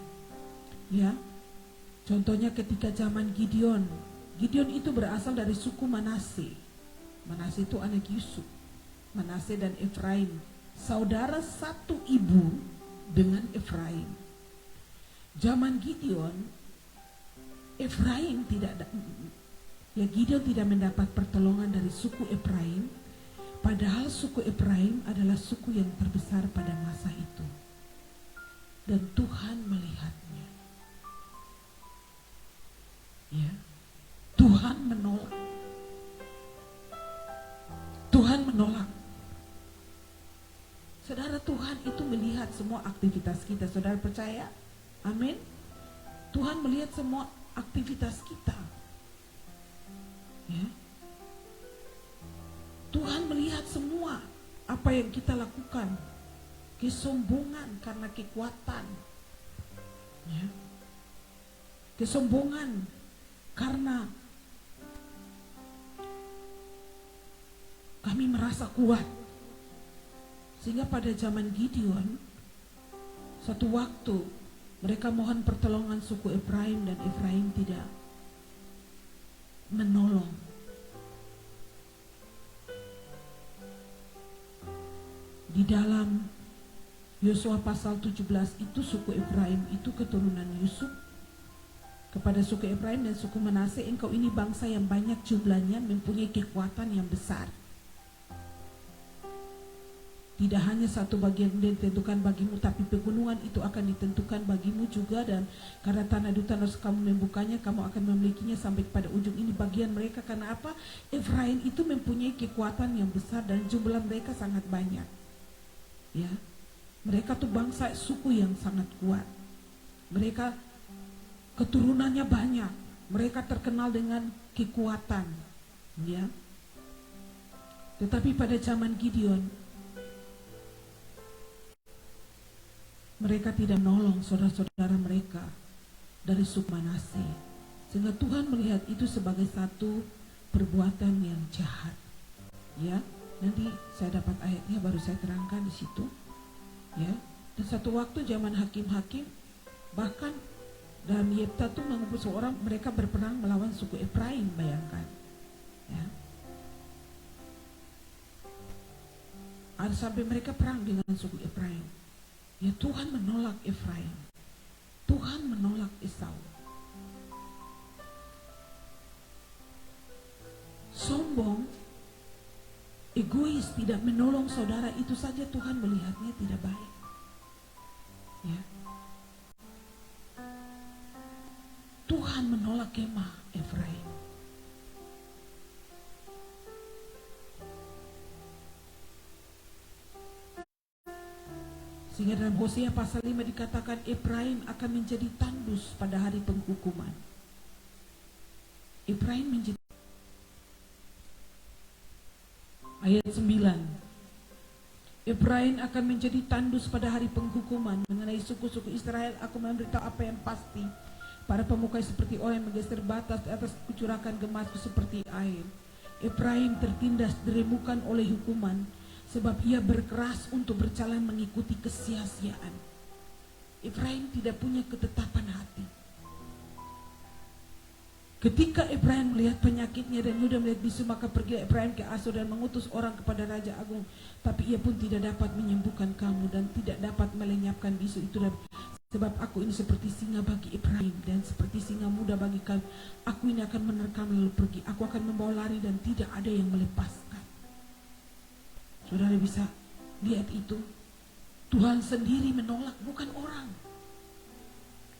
B: Ya. Contohnya ketika zaman Gideon. Gideon itu berasal dari suku Manase. Manase itu anak Yusuf. Manase dan Efraim, saudara satu ibu dengan Efraim. Zaman Gideon, Efraim Gideon tidak mendapat pertolongan dari suku Efraim. Padahal suku Efraim adalah suku yang terbesar pada masa itu. Dan Tuhan melihatnya. Ya. Tuhan menolak. Tuhan menolak. Saudara, Tuhan itu melihat semua aktivitas kita. Saudara percaya? Amin. Tuhan melihat semua aktivitas kita. Ya. Tuhan melihat semua apa yang kita lakukan. Kesombongan karena kekuatan. Ya. Kesombongan karena kami merasa kuat. Sehingga pada zaman Gideon, satu waktu Mereka mohon pertolongan suku Efraim dan Efraim tidak menolong. Di dalam Yosua pasal 17 itu suku Efraim itu keturunan Yusuf. Kepada suku Efraim dan suku Manase, engkau ini bangsa yang banyak jumlahnya, mempunyai kekuatan yang besar. Tidak hanya satu bagian ditentukan bagimu, tapi pegunungan itu akan ditentukan bagimu juga, dan karena tanah itu harus kamu membukanya, kamu akan memilikinya sampai pada ujung. Ini bagian mereka. Karena apa? Efraim itu mempunyai kekuatan yang besar dan jumlah mereka sangat banyak. Ya, mereka tuh bangsa suku yang sangat kuat. Mereka keturunannya banyak. Mereka terkenal dengan kekuatan. Ya. Tetapi pada zaman Gideon, mereka tidak menolong saudara-saudara mereka dari suku Manase. Sehingga Tuhan melihat itu sebagai satu perbuatan yang jahat. Ya, nanti saya dapat ayatnya baru saya terangkan di situ. Ya, dan satu waktu zaman hakim-hakim, bahkan dalam Yefta tuh mengumpul seorang, mereka berperang melawan suku Efraim, bayangkan. Ya. Ada sampai mereka perang dengan suku Efraim. Ya, Tuhan menolak Efraim. Tuhan menolak Esau. Sombong, egois, tidak menolong saudara, itu saja Tuhan melihatnya tidak baik. Ya. Tuhan menolak kemah Efraim. Sehingga dalam Hosea pasal 5 dikatakan Efraim akan menjadi tandus pada hari penghukuman. Efraim menjadi. Ayat 9. Efraim akan menjadi tandus pada hari penghukuman. Mengenai suku-suku Israel, aku memberitahu apa yang pasti. Para pemuka seperti orang yang menggeser batas di atas kucurakan gemasku seperti air. Efraim tertindas diremukan oleh hukuman, sebab ia berkeras untuk berjalan mengikuti kesia-siaan. Efraim tidak punya ketetapan hati. Ketika Efraim melihat penyakitnya dan Yuda melihat bisu, maka pergilah Efraim ke Asur dan mengutus orang kepada Raja Agung. Tapi ia pun tidak dapat menyembuhkan kamu dan tidak dapat melenyapkan bisu itu. Sebab aku ini seperti singa bagi Efraim dan seperti singa muda bagi kamu. Aku ini akan menerkam lalu pergi. Aku akan membawa lari dan tidak ada yang melepaskan. Saudara bisa lihat itu. Tuhan sendiri menolak, bukan orang.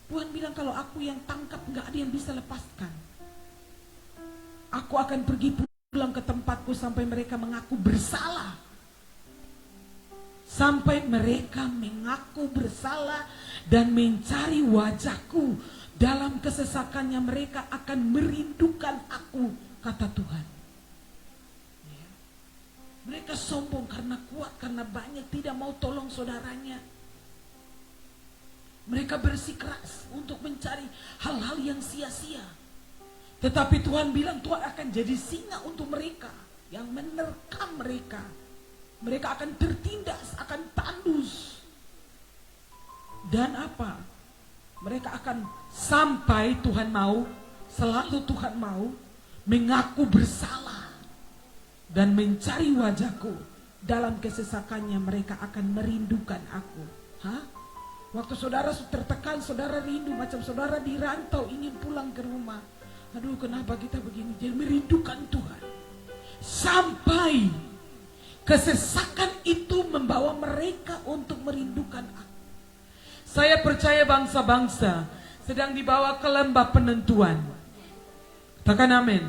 B: Tuhan bilang kalau aku yang tangkap gak ada yang bisa lepaskan. Aku akan pergi pulang ke tempatku sampai mereka mengaku bersalah. Sampai mereka mengaku bersalah dan mencari wajahku. Dalam kesesakannya mereka akan merindukan aku, kata Tuhan. Mereka sombong karena kuat, karena banyak, tidak mau tolong saudaranya. Mereka bersikeras untuk mencari hal-hal yang sia-sia. Tetapi Tuhan bilang Tuhan akan jadi singa untuk mereka, yang menerkam mereka. Mereka akan tertindas, akan tandus. Dan apa? Mereka akan sampai Tuhan mau, selalu Tuhan mau, mengaku bersalah dan mencari wajahku. Dalam kesesakannya mereka akan merindukan aku. Hah? Waktu saudara tertekan, saudara rindu, macam saudara di rantau ingin pulang ke rumah. Aduh, kenapa kita begini? Jadi merindukan Tuhan. Sampai kesesakan itu membawa mereka untuk merindukan aku. Saya percaya bangsa-bangsa sedang dibawa ke lembah penentuan. Katakan amin.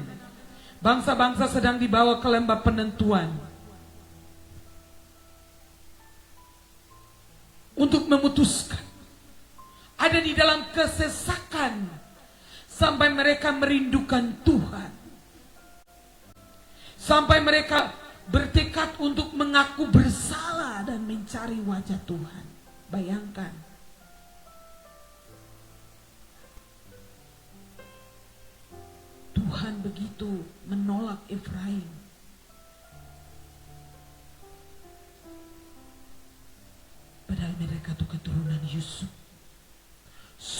B: Bangsa-bangsa sedang dibawa ke lembah penentuan. Untuk memutuskan. Ada di dalam kesesakan. Sampai mereka merindukan Tuhan. Sampai mereka bertekad untuk mengaku bersalah dan mencari wajah Tuhan. Bayangkan. Tuhan begitu menolak Efraim. Padahal mereka itu keturunan Yusuf.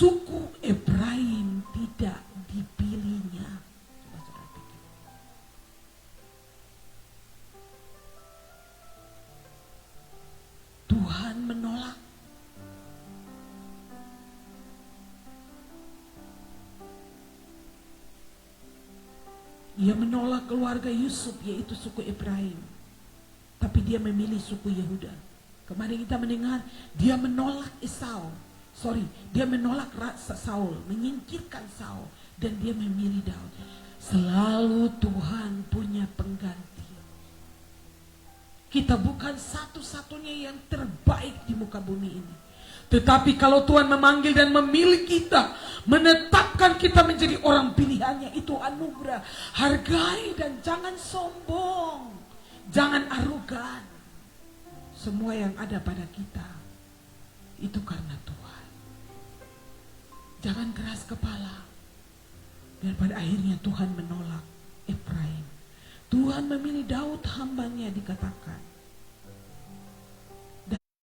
B: suku Efraim tidak dipilihnya. Coba saudara pikir. Tuhan menolak. Ia menolak keluarga Yusuf, yaitu suku Efraim. Tapi dia memilih suku Yehuda. Kemarin kita mendengar dia menolak dia menolak Saul, menyingkirkan Saul, dan dia memilih Daud. Selalu Tuhan punya pengganti. Kita bukan satu-satunya yang terbaik di muka bumi ini. Tetapi kalau Tuhan memanggil dan memilih kita, menetapkan kita menjadi orang pilihannya, itu anugerah. Hargai dan jangan sombong, jangan arogan. Semua yang ada pada kita itu karena Tuhan. Jangan keras kepala. Dan pada akhirnya Tuhan menolak Efraim. Tuhan memilih Daud, hambanya, dikatakan.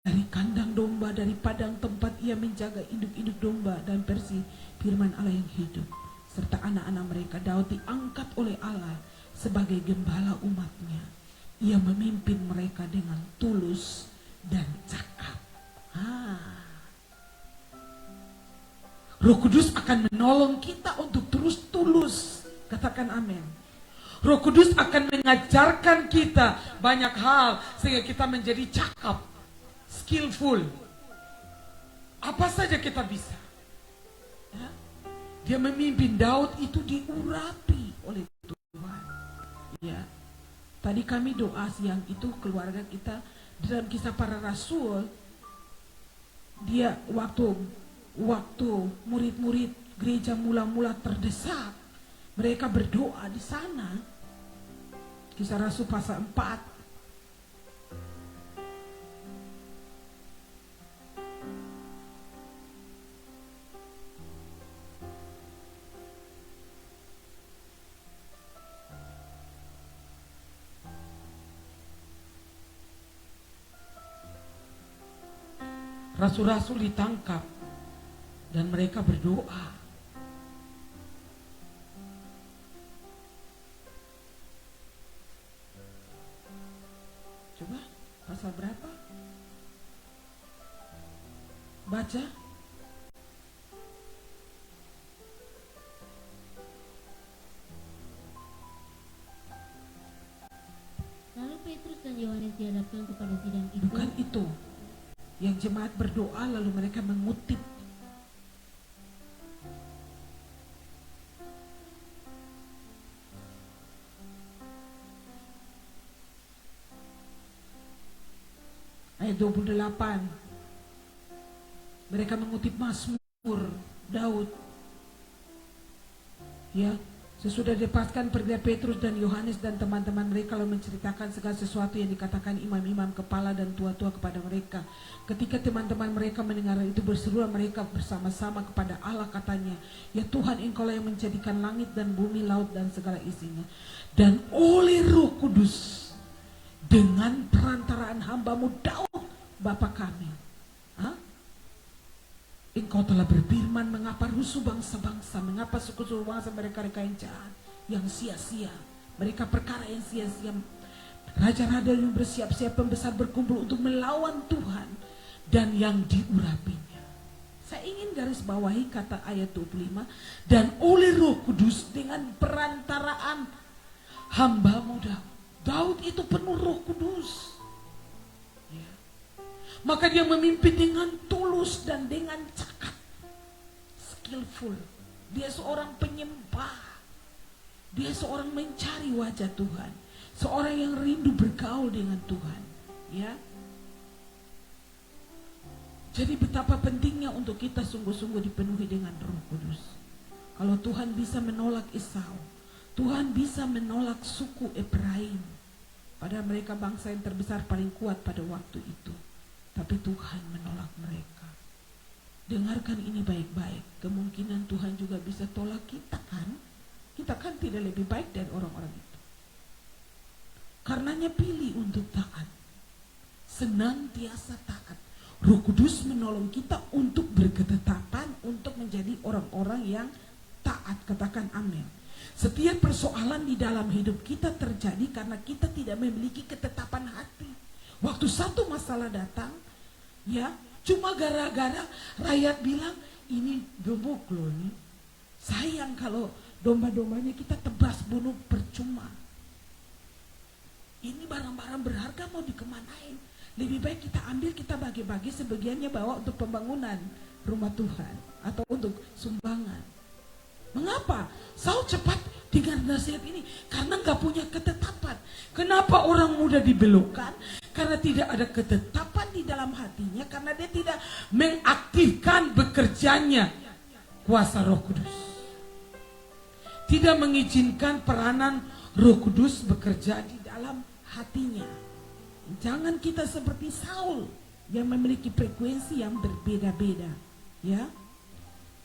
B: Dari kandang domba, dari padang tempat ia menjaga induk-induk domba dan versi firman Allah yang hidup. Serta anak-anak mereka, Daud diangkat oleh Allah sebagai gembala umatnya. Ia memimpin mereka dengan tulus dan cakap. Roh Kudus akan menolong kita untuk terus tulus. Katakan amin. Roh Kudus akan mengajarkan kita banyak hal sehingga kita menjadi cakap, skillful. Apa saja kita bisa. Ya? Dia memimpin Daud itu diurapi oleh Tuhan. Ya. Tadi kami doa siang itu keluarga kita dalam Kisah Para Rasul. Dia waktu murid-murid gereja mula-mula terdesak, mereka berdoa di sana. Kisah Rasul pasal 4. Rasul-rasul ditangkap dan mereka berdoa. Coba pasal berapa? Baca.
D: Lalu Petrus dan Yohanes dihadapkan kepada sidang itu.
B: Bukan itu. Yang jemaat berdoa lalu mereka mengutip. Ayat 28. Mereka mengutip Mazmur Daud. Ya, sesudah dilepaskan pergilah Petrus dan Yohanes dan teman-teman mereka lalu menceritakan segala sesuatu yang dikatakan imam-imam kepala dan tua-tua kepada mereka. Ketika teman-teman mereka mendengar itu, berserulah mereka bersama-sama kepada Allah, katanya, ya Tuhan, Engkaulah yang menjadikan langit dan bumi, laut dan segala isinya. Dan oleh Roh Kudus, dengan perantaraan hamba-Mu Daud, Bapa kami, Engkau telah berfirman, mengapa rusuh bangsa-bangsa, mengapa suku-suku bangsa mereka-reka yang jahat, yang sia-sia, mereka perkara yang sia-sia. Raja-raja yang bersiap-siap, pembesar berkumpul untuk melawan Tuhan dan yang diurapinya. Saya ingin garis bawahi kata ayat 25, dan oleh Roh Kudus dengan perantaraan hamba-Mu Daud. Daud itu penuh Roh Kudus. Ya. Maka dia memimpin dengan tulus dan dengan cakap, skillful. Dia seorang penyembah. Dia seorang mencari wajah Tuhan, seorang yang rindu bergaul dengan Tuhan. Ya. Jadi betapa pentingnya untuk kita sungguh-sungguh dipenuhi dengan Roh Kudus. Kalau Tuhan bisa menolak Esau, Tuhan bisa menolak suku Efraim. Padahal mereka bangsa yang terbesar paling kuat pada waktu itu. Tapi Tuhan menolak mereka. Dengarkan ini baik-baik. Kemungkinan Tuhan juga bisa tolak kita kan? Kita kan tidak lebih baik dari orang-orang itu. Karenanya pilih untuk taat. Senantiasa taat. Roh Kudus menolong kita untuk berketetapan, untuk orang-orang yang taat. Katakan amin. Setiap persoalan di dalam hidup kita terjadi karena kita tidak memiliki ketetapan hati. Waktu satu masalah datang, ya, cuma gara-gara rakyat bilang ini gemuk loh nih. Sayang kalau domba-dombanya kita tebas bunuh percuma. Ini barang-barang berharga mau dikemanain? Lebih baik kita ambil, kita bagi-bagi, sebagiannya bawa untuk pembangunan rumah Tuhan atau untuk sumbangan. Mengapa Saul cepat dengan nasihat ini? Karena gak punya ketetapan. Kenapa orang muda dibelokkan? Karena tidak ada ketetapan di dalam hatinya, karena dia tidak mengaktifkan bekerjanya kuasa Roh Kudus. Tidak mengizinkan peranan Roh Kudus bekerja di dalam hatinya. Jangan kita seperti Saul yang memiliki frekuensi yang berbeda-beda, ya.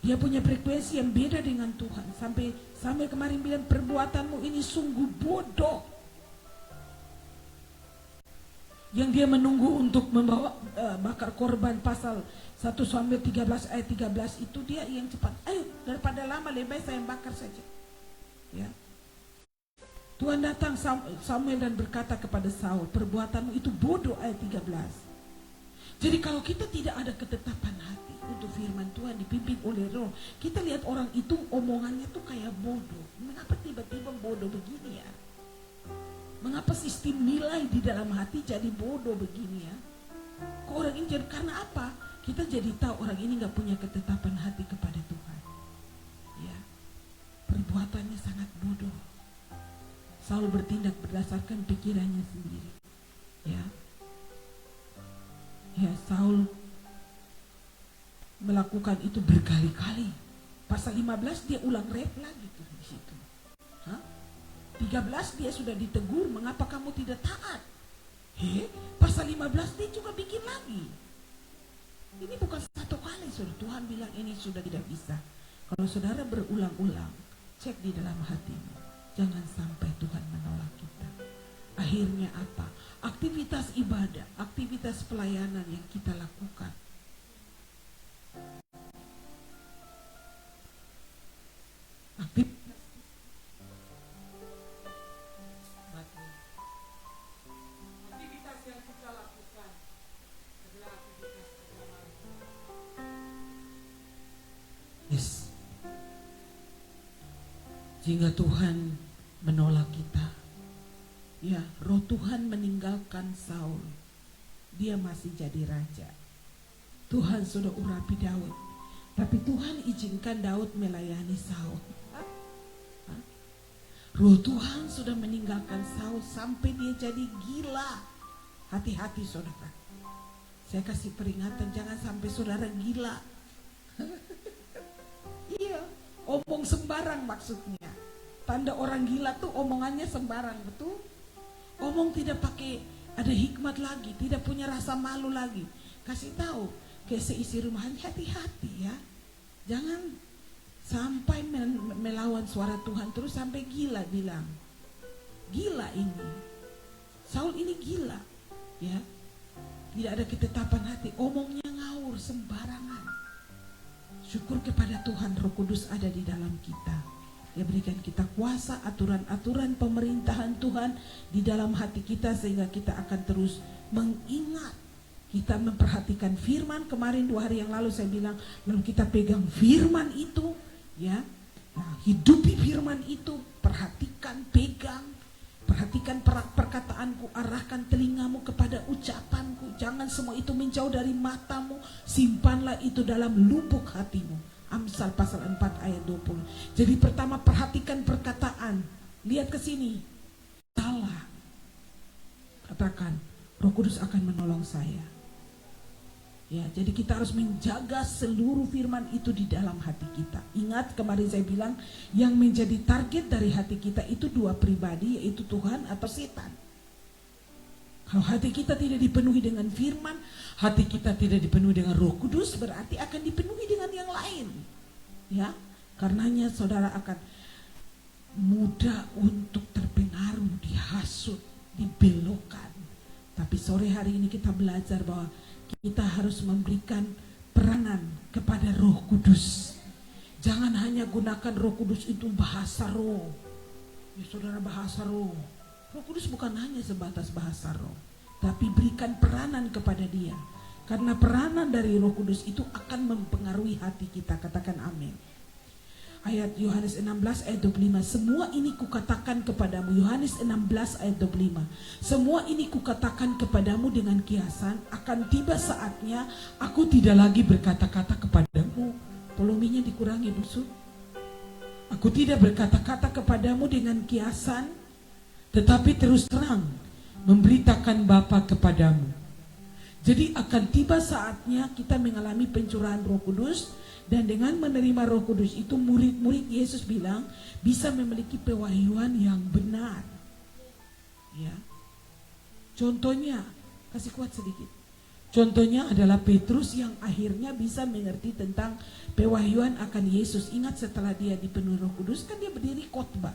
B: Dia punya frekuensi yang beda dengan Tuhan. Sampai kemarin bilang perbuatanmu ini sungguh bodoh. Yang dia menunggu untuk membawa bakar korban, pasal 1 Samuel 13 ayat 13 itu dia yang cepat. Ayo, daripada lama lebih baik saya bakar saja. Ya. Tuhan datang Samuel dan berkata kepada Saul, perbuatanmu itu bodoh, ayat 13. Jadi kalau kita tidak ada ketetapan hati untuk firman Tuhan dipimpin oleh Roh, kita lihat orang itu omongannya tuh kayak bodoh. Mengapa tiba-tiba bodoh begini ya? Mengapa sistem nilai di dalam hati jadi bodoh begini ya? Kok orang ini jadi, karena apa? Kita jadi tahu orang ini gak punya ketetapan hati kepada Tuhan. Ya, perbuatannya sangat bodoh. Saul bertindak berdasarkan pikirannya sendiri. Ya, Saul melakukan itu berkali-kali. Pasal 15 dia ulang rep lagi tuh di situ. 13 dia sudah ditegur, mengapa kamu tidak taat? Pasal 15 dia juga bikin lagi. Ini bukan satu kali, saudara. Tuhan bilang ini sudah tidak bisa. Kalau saudara berulang-ulang, cek di dalam hatimu. Jangan sampai Tuhan menolak kita. Akhirnya apa? Aktivitas ibadah, aktivitas pelayanan yang kita lakukan. Aktivitas yang kita lakukan adalah aktivitas agama. Yes. Sehingga Tuhan menolak kita. Ya, Roh Tuhan meninggalkan Saul. Dia masih jadi raja. Tuhan sudah urapi Daud, tapi Tuhan izinkan Daud melayani Saul. Roh Tuhan sudah meninggalkan Saul sampai dia jadi gila. Hati-hati saudara. Saya kasih peringatan, jangan sampai saudara gila. Iya, omong sembarang maksudnya. Tanda orang gila tuh omongannya sembarang, betul? Omong tidak pakai ada hikmat lagi, tidak punya rasa malu lagi. Kasih tahu ke seisi rumahan, hati-hati ya. Jangan sampai melawan suara Tuhan terus sampai gila bilang. Gila ini. Saul ini gila, ya. Tidak ada ketetapan hati, omongnya ngawur sembarangan. Syukur kepada Tuhan, Roh Kudus ada di dalam kita. Dia berikan kita kuasa, aturan-aturan pemerintahan Tuhan di dalam hati kita sehingga kita akan terus mengingat. Kita memperhatikan firman. Kemarin 2 hari yang lalu saya bilang, lalu kita pegang firman itu, ya. Nah, hidupi firman itu, perhatikan, pegang. Perhatikan perkataanku, arahkan telingamu kepada ucapanku. Jangan semua itu menjauh dari matamu, simpanlah itu dalam lubuk hatimu. Amsal pasal 4 ayat 20. Jadi pertama perhatikan perkataan. Lihat ke sini. Salah. Katakan, Roh Kudus akan menolong saya. Ya, jadi kita harus menjaga seluruh firman itu di dalam hati kita. Ingat kemarin saya bilang, yang menjadi target dari hati kita itu 2 pribadi, yaitu Tuhan atau setan. Kalau hati kita tidak dipenuhi dengan firman, hati kita tidak dipenuhi dengan Roh Kudus, berarti akan dipenuhi dengan yang lain. Ya, karenanya saudara akan mudah untuk terpengaruh, dihasut, dibelokkan. Tapi sore hari ini kita belajar bahwa kita harus memberikan peranan kepada Roh Kudus. Jangan hanya gunakan Roh Kudus itu bahasa roh. Ya saudara, bahasa roh. Roh Kudus bukan hanya sebatas bahasa roh, tapi berikan peranan kepada Dia. Karena peranan dari Roh Kudus itu akan mempengaruhi hati kita. Katakan amin. Ayat Yohanes 16 ayat 25. Semua ini kukatakan kepadamu. Yohanes 16 ayat 25. Semua ini kukatakan kepadamu dengan kiasan. Akan tiba saatnya aku tidak lagi berkata-kata kepadamu. Voluminya dikurangi busuk. Aku tidak berkata-kata kepadamu dengan kiasan, tetapi terus terang memberitakan Bapa kepadamu. Jadi akan tiba saatnya kita mengalami pencurahan Roh Kudus. Dan dengan menerima Roh Kudus itu murid-murid Yesus bilang bisa memiliki pewahyuan yang benar. Ya. Contohnya, kasih kuat sedikit. Contohnya adalah Petrus yang akhirnya bisa mengerti tentang pewahyuan akan Yesus. Ingat setelah dia dipenuhi Roh Kudus kan dia berdiri khotbah.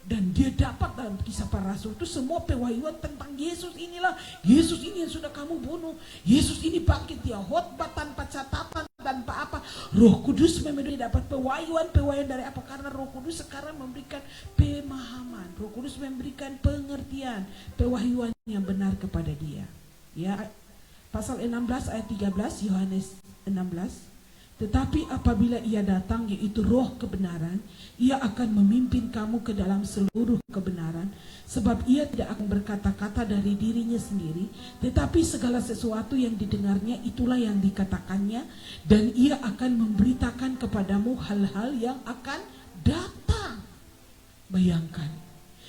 B: Dan dia dapat dalam Kisah Para Rasul itu semua pewahyuan tentang Yesus inilah. Yesus ini yang sudah kamu bunuh. Yesus ini bangkit, dia khotbah tanpa catatan, tanpa apa. Roh Kudus memang dia dapat pewahyuan dari apa? Karena Roh Kudus sekarang memberikan pemahaman. Roh Kudus memberikan pengertian, pewahyuan yang benar kepada dia. Ya, pasal 16 ayat 13 Yohanes 16. Tetapi apabila Ia datang, yaitu Roh kebenaran, Ia akan memimpin kamu ke dalam seluruh kebenaran, sebab Ia tidak akan berkata-kata dari dirinya sendiri, tetapi segala sesuatu yang didengarnya itulah yang dikatakannya, dan Ia akan memberitakan kepadamu hal-hal yang akan datang. Bayangkan,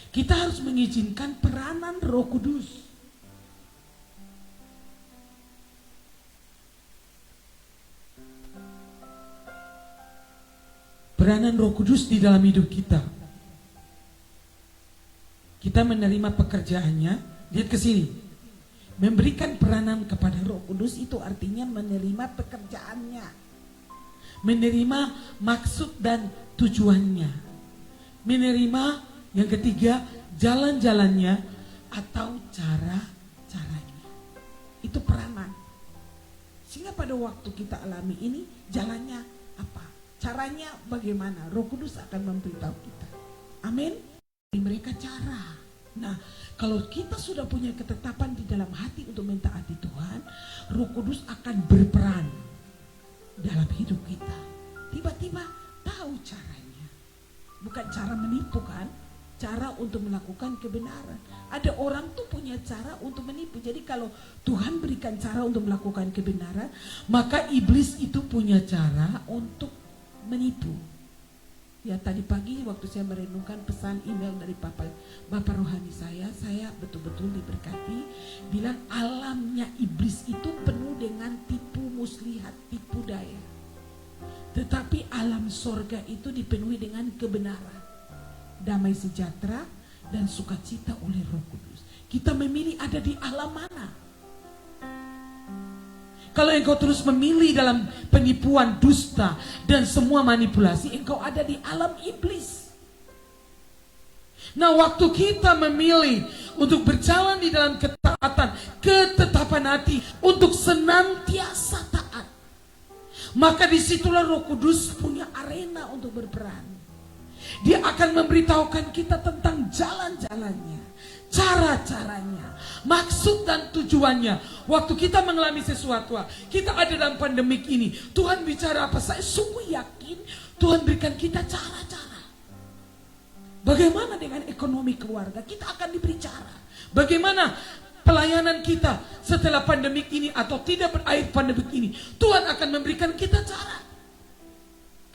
B: kita harus mengizinkan peranan Roh Kudus. Peranan Roh Kudus di dalam hidup kita. Kita menerima pekerjaannya. Lihat ke sini. Memberikan peranan kepada Roh Kudus itu artinya menerima pekerjaannya. Menerima maksud dan tujuannya. Menerima yang ketiga jalan-jalannya atau cara-caranya. Itu peranan. Sehingga pada waktu kita alami ini jalannya apa? Caranya bagaimana? Roh Kudus akan memberitahu kita. Amin. Mereka cara. Nah, kalau kita sudah punya ketetapan di dalam hati untuk mentaati Tuhan, Roh Kudus akan berperan dalam hidup kita. Tiba-tiba tahu caranya. Bukan cara menipu kan? Cara untuk melakukan kebenaran. Ada orang tuh punya cara untuk menipu. Jadi kalau Tuhan berikan cara untuk melakukan kebenaran, maka iblis itu punya cara untuk menipu. Ya, tadi pagi waktu saya merenungkan pesan email dari Bapak rohani saya betul-betul diberkati. Bilang alamnya iblis itu penuh dengan tipu muslihat, tipu daya. Tetapi alam sorga itu dipenuhi dengan kebenaran, damai sejahtera dan sukacita oleh Roh Kudus. Kita memilih ada di alam mana. Kalau engkau terus memilih dalam penipuan, dusta, dan semua manipulasi, engkau ada di alam iblis. Nah, waktu kita memilih untuk berjalan di dalam ketaatan, ketetapan hati, untuk senantiasa taat, maka disitulah Roh Kudus punya arena untuk berperan. Dia akan memberitahukan kita tentang jalan-jalannya, cara-caranya, maksud dan tujuannya. Waktu kita mengalami sesuatu, kita ada dalam pandemik ini, Tuhan bicara apa? Saya sungguh yakin Tuhan berikan kita cara-cara. Bagaimana dengan ekonomi keluarga? Kita akan diberi cara. Bagaimana pelayanan kita setelah pandemik ini atau tidak berakhir pandemik ini? Tuhan akan memberikan kita cara.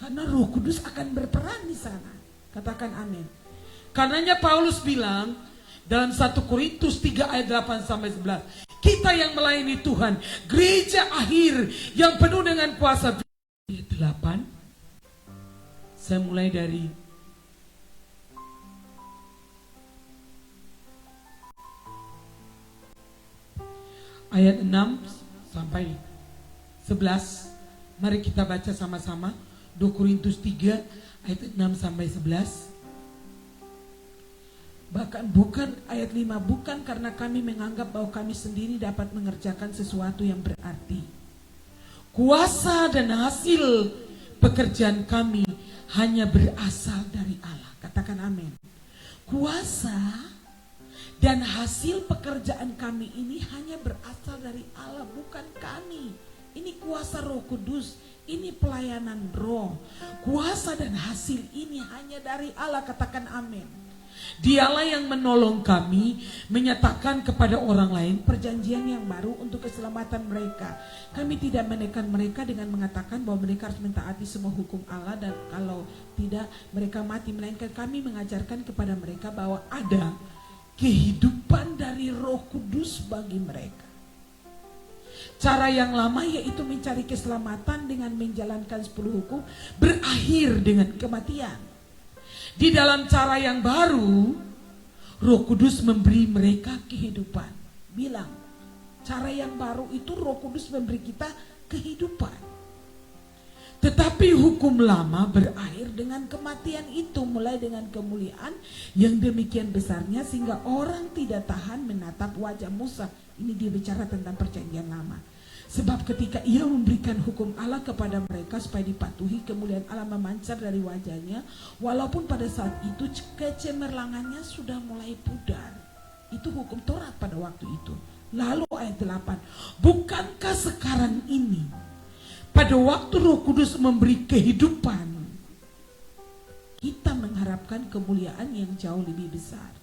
B: Karena Roh Kudus akan berperan di sana. Katakan amin. Karenanya Paulus bilang dalam 1 Korintus 3 ayat 8 sampai 11, kita yang melayani Tuhan, gereja akhir yang penuh dengan kuasa. Ayat 8, saya mulai dari ayat 6 sampai 11. Mari kita baca sama-sama. 2 Korintus 3 ayat 6 sampai 11. Bahkan bukan ayat 5, bukan karena kami menganggap bahwa kami sendiri dapat mengerjakan sesuatu yang berarti. Kuasa dan hasil pekerjaan kami hanya berasal dari Allah. Katakan amin. Kuasa dan hasil pekerjaan kami ini hanya berasal dari Allah, bukan kami. Ini kuasa Roh Kudus, ini pelayanan roh. Kuasa dan hasil ini hanya dari Allah. Katakan amin. Dialah yang menolong kami menyatakan kepada orang lain perjanjian yang baru untuk keselamatan mereka. Kami tidak menekan mereka dengan mengatakan bahwa mereka harus mentaati semua hukum Allah dan kalau tidak mereka mati. Melainkan kami mengajarkan kepada mereka bahwa ada kehidupan dari Roh Kudus bagi mereka. Cara yang lama yaitu mencari keselamatan dengan menjalankan 10 hukum berakhir dengan kematian. Di dalam cara yang baru, Roh Kudus memberi mereka kehidupan. Bilang, cara yang baru itu Roh Kudus memberi kita kehidupan. Tetapi hukum lama berakhir dengan kematian itu, mulai dengan kemuliaan yang demikian besarnya sehingga orang tidak tahan menatap wajah Musa. Ini dia bicara tentang perjanjian lama. Sebab ketika ia memberikan hukum Allah kepada mereka supaya dipatuhi, kemuliaan Allah memancar dari wajahnya, walaupun pada saat itu kecemerlangannya sudah mulai pudar. Itu hukum Taurat pada waktu itu. Lalu ayat 8, bukankah sekarang ini pada waktu Roh Kudus memberi kehidupan, kita mengharapkan kemuliaan yang jauh lebih besar.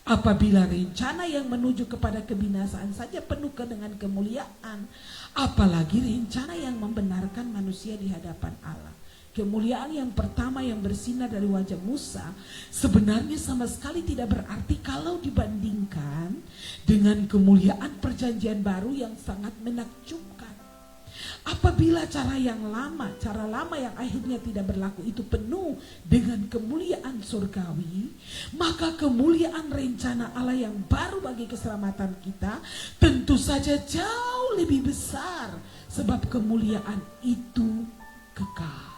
B: Apabila rencana yang menuju kepada kebinasaan saja penuh dengan kemuliaan, apalagi rencana yang membenarkan manusia di hadapan Allah. Kemuliaan yang pertama yang bersinar dari wajah Musa sebenarnya sama sekali tidak berarti kalau dibandingkan dengan kemuliaan perjanjian baru yang sangat menakjubkan. Apabila cara lama yang akhirnya tidak berlaku itu penuh dengan kemuliaan surgawi, maka kemuliaan rencana Allah yang baru bagi keselamatan kita tentu saja jauh lebih besar, sebab kemuliaan itu kekal.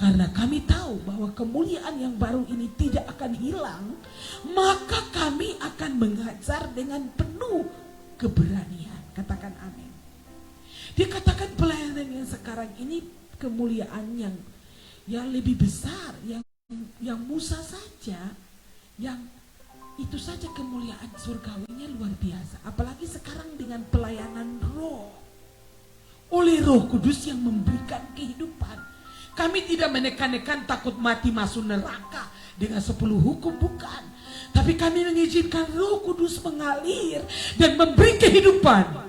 B: Karena kami tahu bahwa kemuliaan yang baru ini tidak akan hilang, maka kami akan mengajar dengan penuh keberanian. Katakan amin. Dikatakan pelayanan yang sekarang ini kemuliaan yang lebih besar, yang Musa saja, yang itu saja kemuliaan surgawinya luar biasa. Apalagi sekarang dengan pelayanan roh, oleh Roh Kudus yang memberikan kehidupan. Kami tidak menekan-nekan takut mati masuk neraka dengan 10 hukum, bukan. Tapi kami mengizinkan Roh Kudus mengalir dan memberi kehidupan.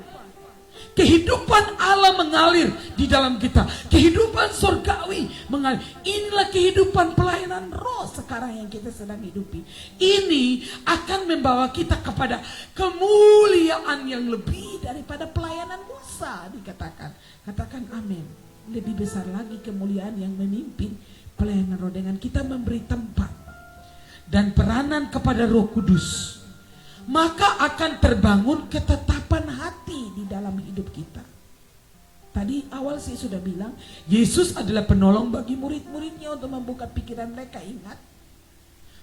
B: Kehidupan Allah mengalir di dalam kita. Kehidupan surgawi mengalir. Inilah kehidupan pelayanan roh sekarang yang kita sedang hidupi. Ini akan membawa kita kepada kemuliaan yang lebih daripada pelayanan Musa dikatakan. Katakan amin. Lebih besar lagi kemuliaan yang memimpin pelayanan roh dengan kita memberi tempat dan peranan kepada Roh Kudus. Maka akan terbangun ketetapan hati di dalam hidup kita. Tadi awal saya sudah bilang, Yesus adalah penolong bagi murid-muridnya untuk membuka pikiran mereka. Ingat,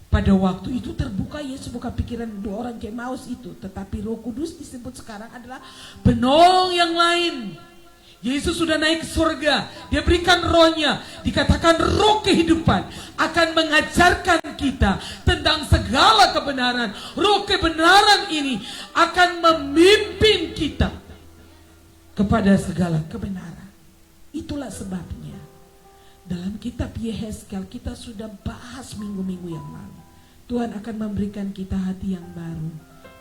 B: pada waktu itu terbuka, Yesus buka pikiran 2 orang Emmaus itu. Tetapi Roh Kudus disebut sekarang adalah penolong yang lain. Yesus sudah naik ke surga, dia berikan rohnya, dikatakan roh kehidupan, akan mengajarkan kita tentang segala kebenaran. Roh kebenaran ini akan memimpin kita kepada segala kebenaran. Itulah sebabnya dalam kitab Yehezkel kita sudah bahas minggu-minggu yang lalu. Tuhan akan memberikan kita hati yang baru,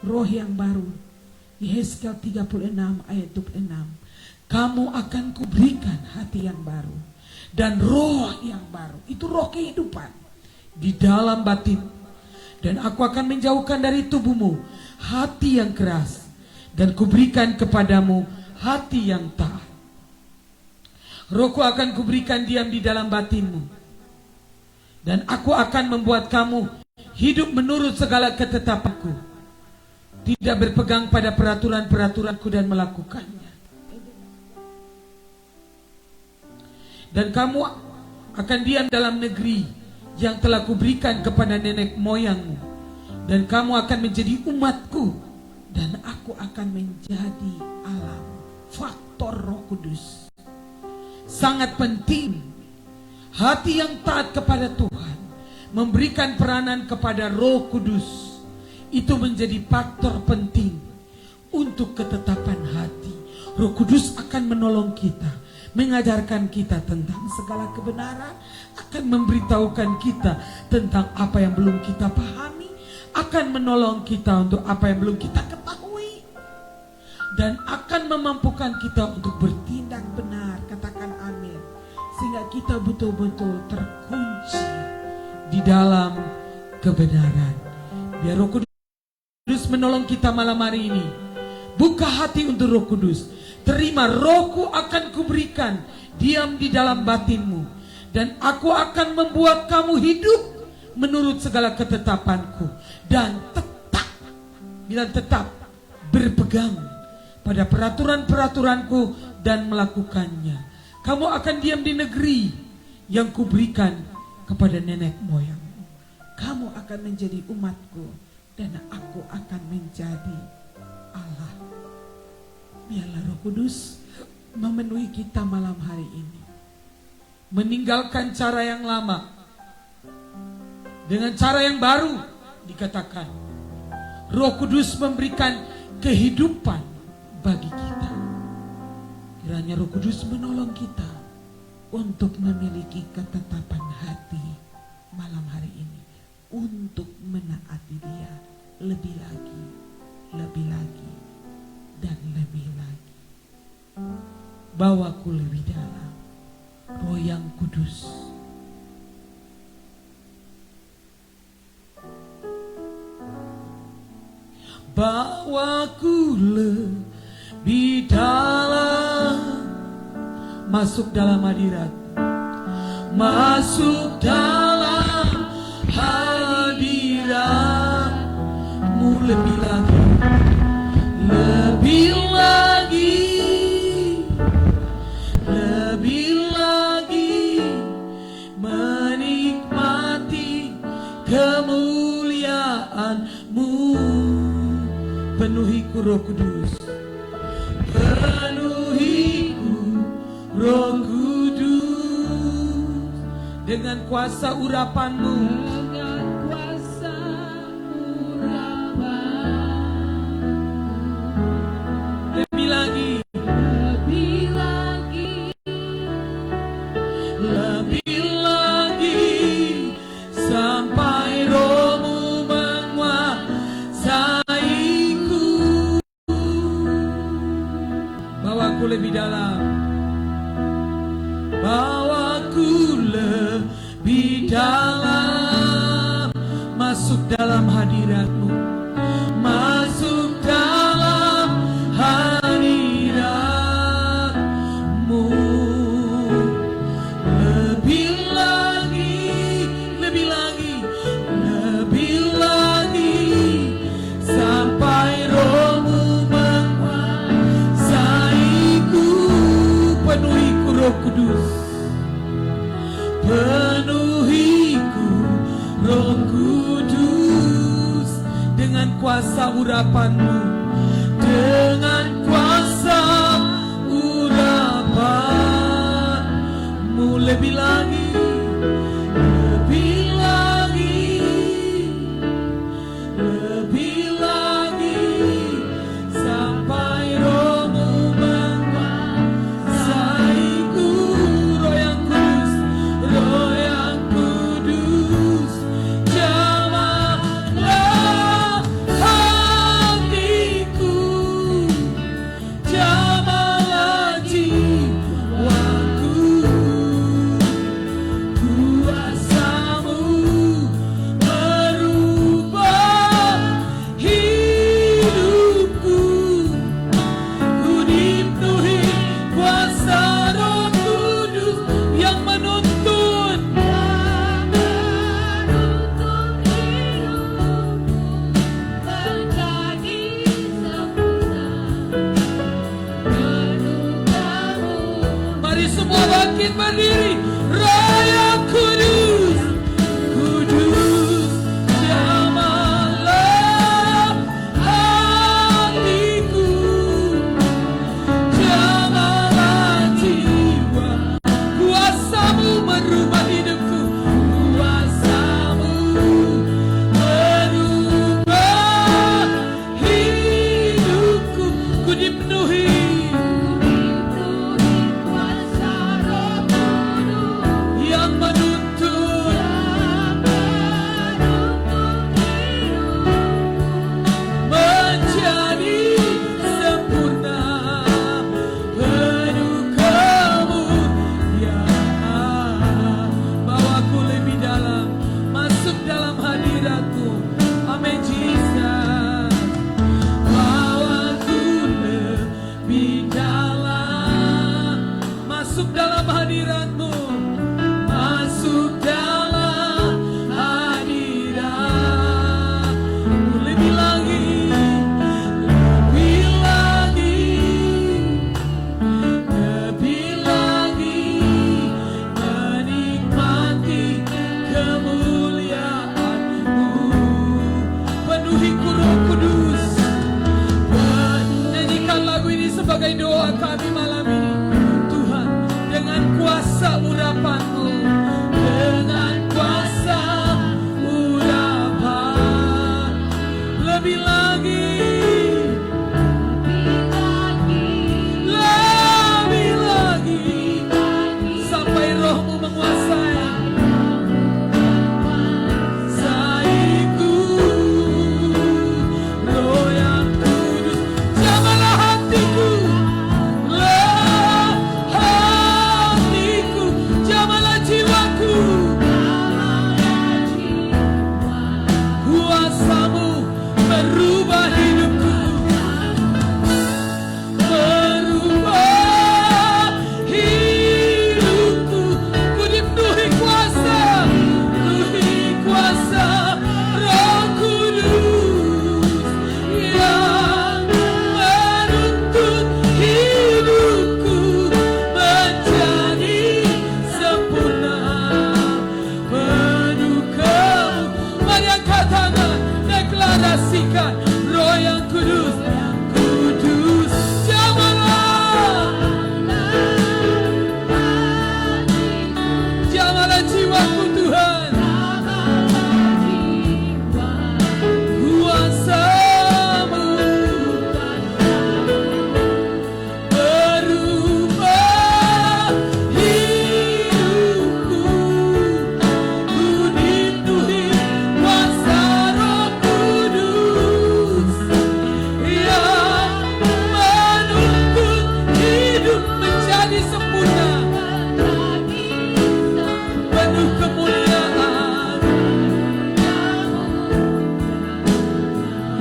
B: roh yang baru. Yehezkel 36 ayat 26. Kamu akan kuberikan hati yang baru dan roh yang baru. Itu roh kehidupan di dalam batin. Dan aku akan menjauhkan dari tubuhmu hati yang keras dan kuberikan kepadamu hati yang taat. Rohku akan kuberikan diam di dalam batinmu. Dan aku akan membuat kamu hidup menurut segala ketetapanku, tidak berpegang pada peraturan-peraturanku dan melakukannya. Dan kamu akan diam dalam negeri yang telah kuberikan kepada nenek moyangmu. Dan kamu akan menjadi umatku. Dan aku akan menjadi Allah. Faktor Roh Kudus sangat penting Hati yang taat kepada Tuhan, memberikan peranan kepada Roh Kudus, itu menjadi faktor penting untuk ketetapan hati. Roh Kudus akan menolong kita, mengajarkan kita tentang segala kebenaran, akan memberitahukan kita tentang apa yang belum kita pahami, akan menolong kita untuk apa yang belum kita ketahui, dan akan memampukan kita untuk bertindak benar. Katakan amin. Sehingga kita betul-betul terkunci di dalam kebenaran. Biar Roh Kudus menolong kita malam hari ini. Buka hati untuk Roh Kudus. Terima, Rohku akan kuberikan diam di dalam batinmu, dan aku akan membuat kamu hidup menurut segala ketetapanku, dan tetap, bilang tetap, berpegang pada peraturan-peraturanku dan melakukannya. Kamu akan diam di negeri yang kuberikan kepada nenek moyangmu. Kamu akan menjadi umatku, dan aku akan menjadi Allah. Biarlah Roh Kudus memenuhi kita malam hari ini. Meninggalkan cara yang lama dengan cara yang baru. Dikatakan Roh Kudus memberikan kehidupan bagi kita. Kiranya Roh Kudus menolong kita untuk memiliki ketetapan hati malam hari ini, untuk menaati Dia lebih lagi, dan lebih lagi. Bawaku lebih dalam, Roh yang Kudus. Bawaku lebih dalam, masuk dalam hadirat, masuk dalam hadiratmu lebih lagi, lebih lagi, lebih lagi, menikmati kemuliaan-Mu. Penuhiku Roh Kudus, penuhiku Roh Kudus, dengan kuasa urapan-Mu,
C: dengan kuasa urapan.
B: lebih lagi,
C: Lebih lagi,
B: lebih lagi, sampai Roh-Mu menguasaiku. Bawaku lebih dalam, bawaku lebih dalam, masuk dalam hadirat-Mu, masuk dalam hadirat-Mu. Lebih lagi, lebih lagi, lebih lagi, sampai Roh-Mu menguasaiku. Penuhiku Roh Kudus, penuhiku Roh Kudus, dengan kuasa urapan-Mu, dengan kuasa urapan-Mu. Lebih lagi, lebih lagi, lebih lagi, sampai Roh-Mu menguasaiku. Roh yang kudus, Roh yang kudus, jamahlah hatiku, jamahlah jiwaku. Kuasa-Mu merubah hidupku. Ku dipenuhi kuasa Roh Kudus yang menuntun,
C: menjadi sempurna. Penuh Kamu,
B: Mari semua bangkit berdiri. Roh yang kudus, kudus, jamahlah hatiku, jamahlah jiwa. Kuasa-Mu merubah kuasa urapan-Mu, dengan kuasa urapan. Lebih lagi, lebih lagi, sampai Roh-Mu menguasai saiku. Roh yang kudus, jamahlah hatiku, jamahlah jiwaku. Kuasa-Mu merubah hidupku, merubah hidupku. Ku dipenuhi kuasa, penuhi kuasa Roh Kudus yang menuntun hidupku menjadi sempurna, penuh Kamu. Mari angkat tangan, deklarasikan Roh yang kudus, kudus, jamahlah, jamahlah jiwaku Tuhan. Kuasa-Mu merubah hidupku. Ku dipenuhi kuasa Roh Kudus yang menuntun hidup menjadi sempurna, penuh kemuliaan,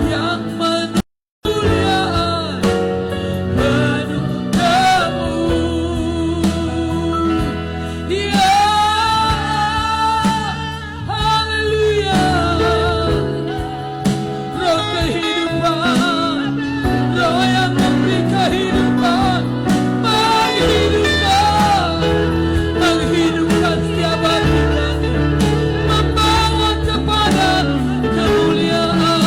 B: yang menuntun kemuliaan, penuh Kamu. Ya, haleluya. Roh kehidupan, Roh yang memberi kehidupan, menghidupkan setiap hati kami, membawa kepada kemuliaan.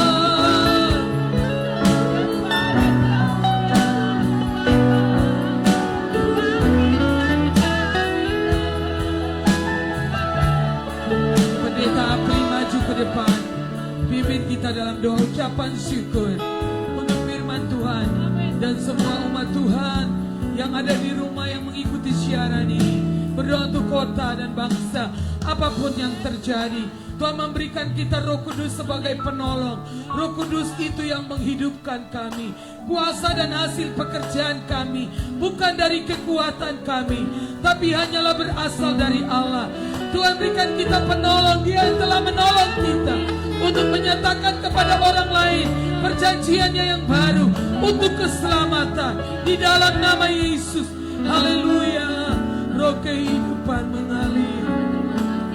B: Pendeta Apri maju ke depan, pimpin kita dalam doa ucapan syukur untuk firman Tuhan. Dan semua umat Tuhan yang ada di rumah yang mengikuti siaran ini, berdoa untuk kota dan bangsa. Apapun yang terjadi, Tuhan memberikan kita Roh Kudus sebagai penolong. Roh Kudus itu yang menghidupkan kami. Kuasa dan hasil pekerjaan kami bukan dari kekuatan kami, tapi hanyalah berasal dari Allah. Tuhan berikan kita penolong, Dia yang telah menolong kita untuk menyatakan kepada orang lain perjanjiannya yang baru untuk keselamatan di dalam nama Yesus. Haleluya. Roh kehidupan mengalir.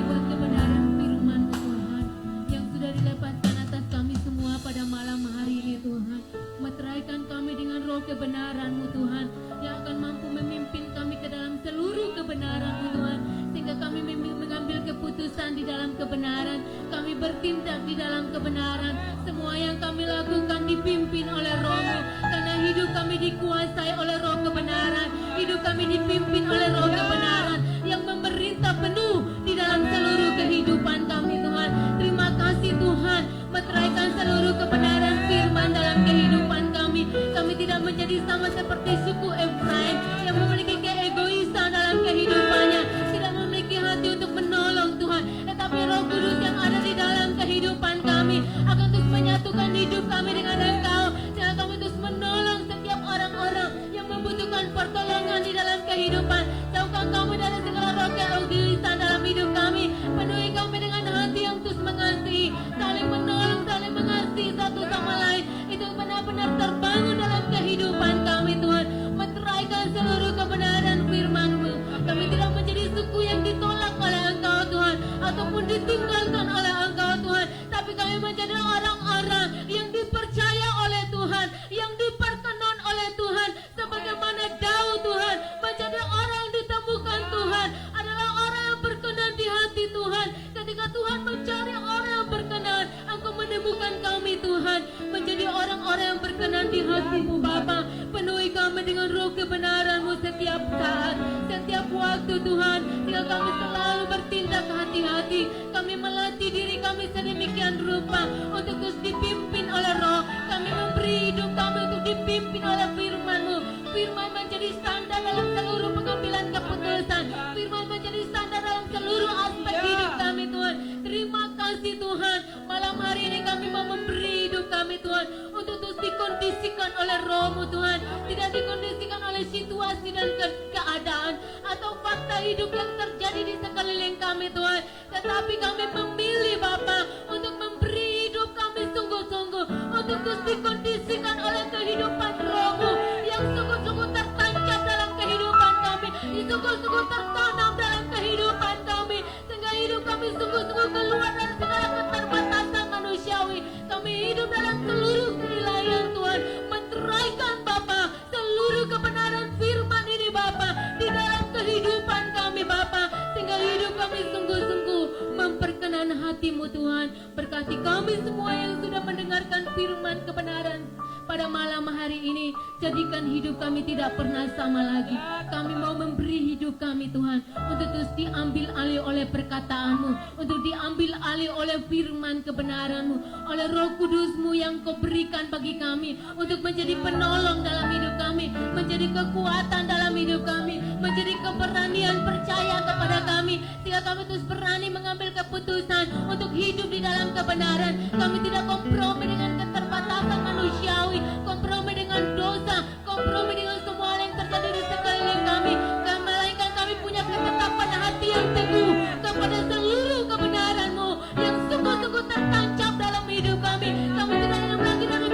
D: Buat kebenaran firman Tuhan yang sudah dilepaskan atas kami semua pada malam hari ini Tuhan. Meteraikan kami dengan roh kebenaran-Mu Tuhan, yang akan mampu memimpin kami ke dalam seluruh kebenaran-Mu Tuhan, sehingga kami mengambil keputusan di dalam kebenaran, kami bertindak di dalam kebenaran. Semua yang kami lakukan dipimpin oleh Roh-Mu, karena hidup kami dikuasai oleh roh kebenaran. Hidup kami dipimpin oleh roh kebenaran yang memerintah penuh di dalam seluruh kehidupan kami Tuhan. Terima kasih Tuhan, meteraikan seluruh kebenaran firman dalam kehidupan kami. Kami tidak menjadi sama seperti suku Efraim yang memiliki keegoisan dalam kehidupannya, tidak memiliki hati untuk menolong Tuhan. Tetapi Roh Kudus yang ada di dalam kehidupan kami akan terus menyatukan hidup kami dengan Engkau, sehingga kami terus menolong setiap orang-orang yang membutuhkan pertolongan di dalam kehidupan. Jauhkan kami dari segala roh keegoisan dalam hidup kami. Penuhi kami dengan hati yang terus mengasihi, saling menolong, saling mengasihi satu sama lain. Itu benar-benar terbangun dalam kehidupan kami Tuhan. Meteraikan seluruh kebenaran firman-Mu. Kami tidak menjadi suku yang ditolak oleh Engkau Tuhan, ataupun ditinggalkan oleh Engkau Tuhan, tapi kami menjadi orang-orang yang dipercaya oleh Tuhan, yang diperkenan oleh Tuhan, sebagaimana Daud Tuhan menjadi orang yang ditemukan Tuhan, adalah orang yang berkenan di hati Tuhan. Ketika Tuhan mencari orang yang berkenan, Engkau menemukan kami Tuhan, menjadi orang-orang yang berkenan di hati-Mu Bapa. Penuhi kami kami dengan roh kebenaran-Mu setiap saat, setiap waktu Tuhan. Sehingga kami selalu bertindak hati-hati. Kami melatih diri kami sedemikian rupa untuk terus dipimpin oleh roh. Kami memberi hidup kami untuk dipimpin oleh firman-Mu. Firman menjadi standar dalam seluruh pengambilan keputusan. Firman menjadi standar dalam seluruh aspek hidup kami Tuhan. Terima kasih Tuhan. Malam hari ini kami mau memberi hidup kami Tuhan untuk terus dikondisikan oleh roh-Mu Tuhan. Tidak dikondisikan oleh situasi dan keadaan atau fakta hidup yang terjadi di sekeliling kami Tuhan. Tetapi kami memilih Bapa untuk memberi hidup kami sungguh-sungguh untuk terus dikondisikan oleh kehidupan roh-Mu yang sungguh-sungguh tertancap dalam kehidupan kami, sungguh-sungguh tertanam dalam kehidupan kami, sehingga hidup kami sungguh-sungguh keluar dari segala keterbatasan manusiawi. Kami hidup dalam seluruh penilaian Tuhan, menceraikan Bapa seluruh kebenaran firman ini Bapa di dalam kehidupan kami Bapa, sehingga hidup kami sungguh-sungguh memperkenan hati-Mu Tuhan. Berkati kami semua yang sudah mendengarkan firman kebenaran pada malam hari ini. Jadikan hidup kami tidak pernah sama lagi. Kami mau memberi hidup kami Tuhan untuk terus diambil alih oleh perkataan-Mu, untuk diambil alih oleh firman kebenaran-Mu, oleh Roh Kudus-Mu yang Kau berikan bagi kami untuk menjadi penolong dalam hidup kami, menjadi kekuatan dalam hidup kami, menjadi keberanian percaya kepada kami, sehingga kami terus berani mengambil keputusan untuk hidup di dalam kebenaran. Kami tidak kompromi dengan keterbatasan manusiawi, kompromi dengan dosa, kompromi dengan semua hal yang terjadi di sekeliling kami. Melainkan kami punya ketetapan hati yang teguh kepada seluruh kebenaran-Mu yang sungguh-sungguh tertancap dalam hidup kami. Kami tidak hidup lagi dari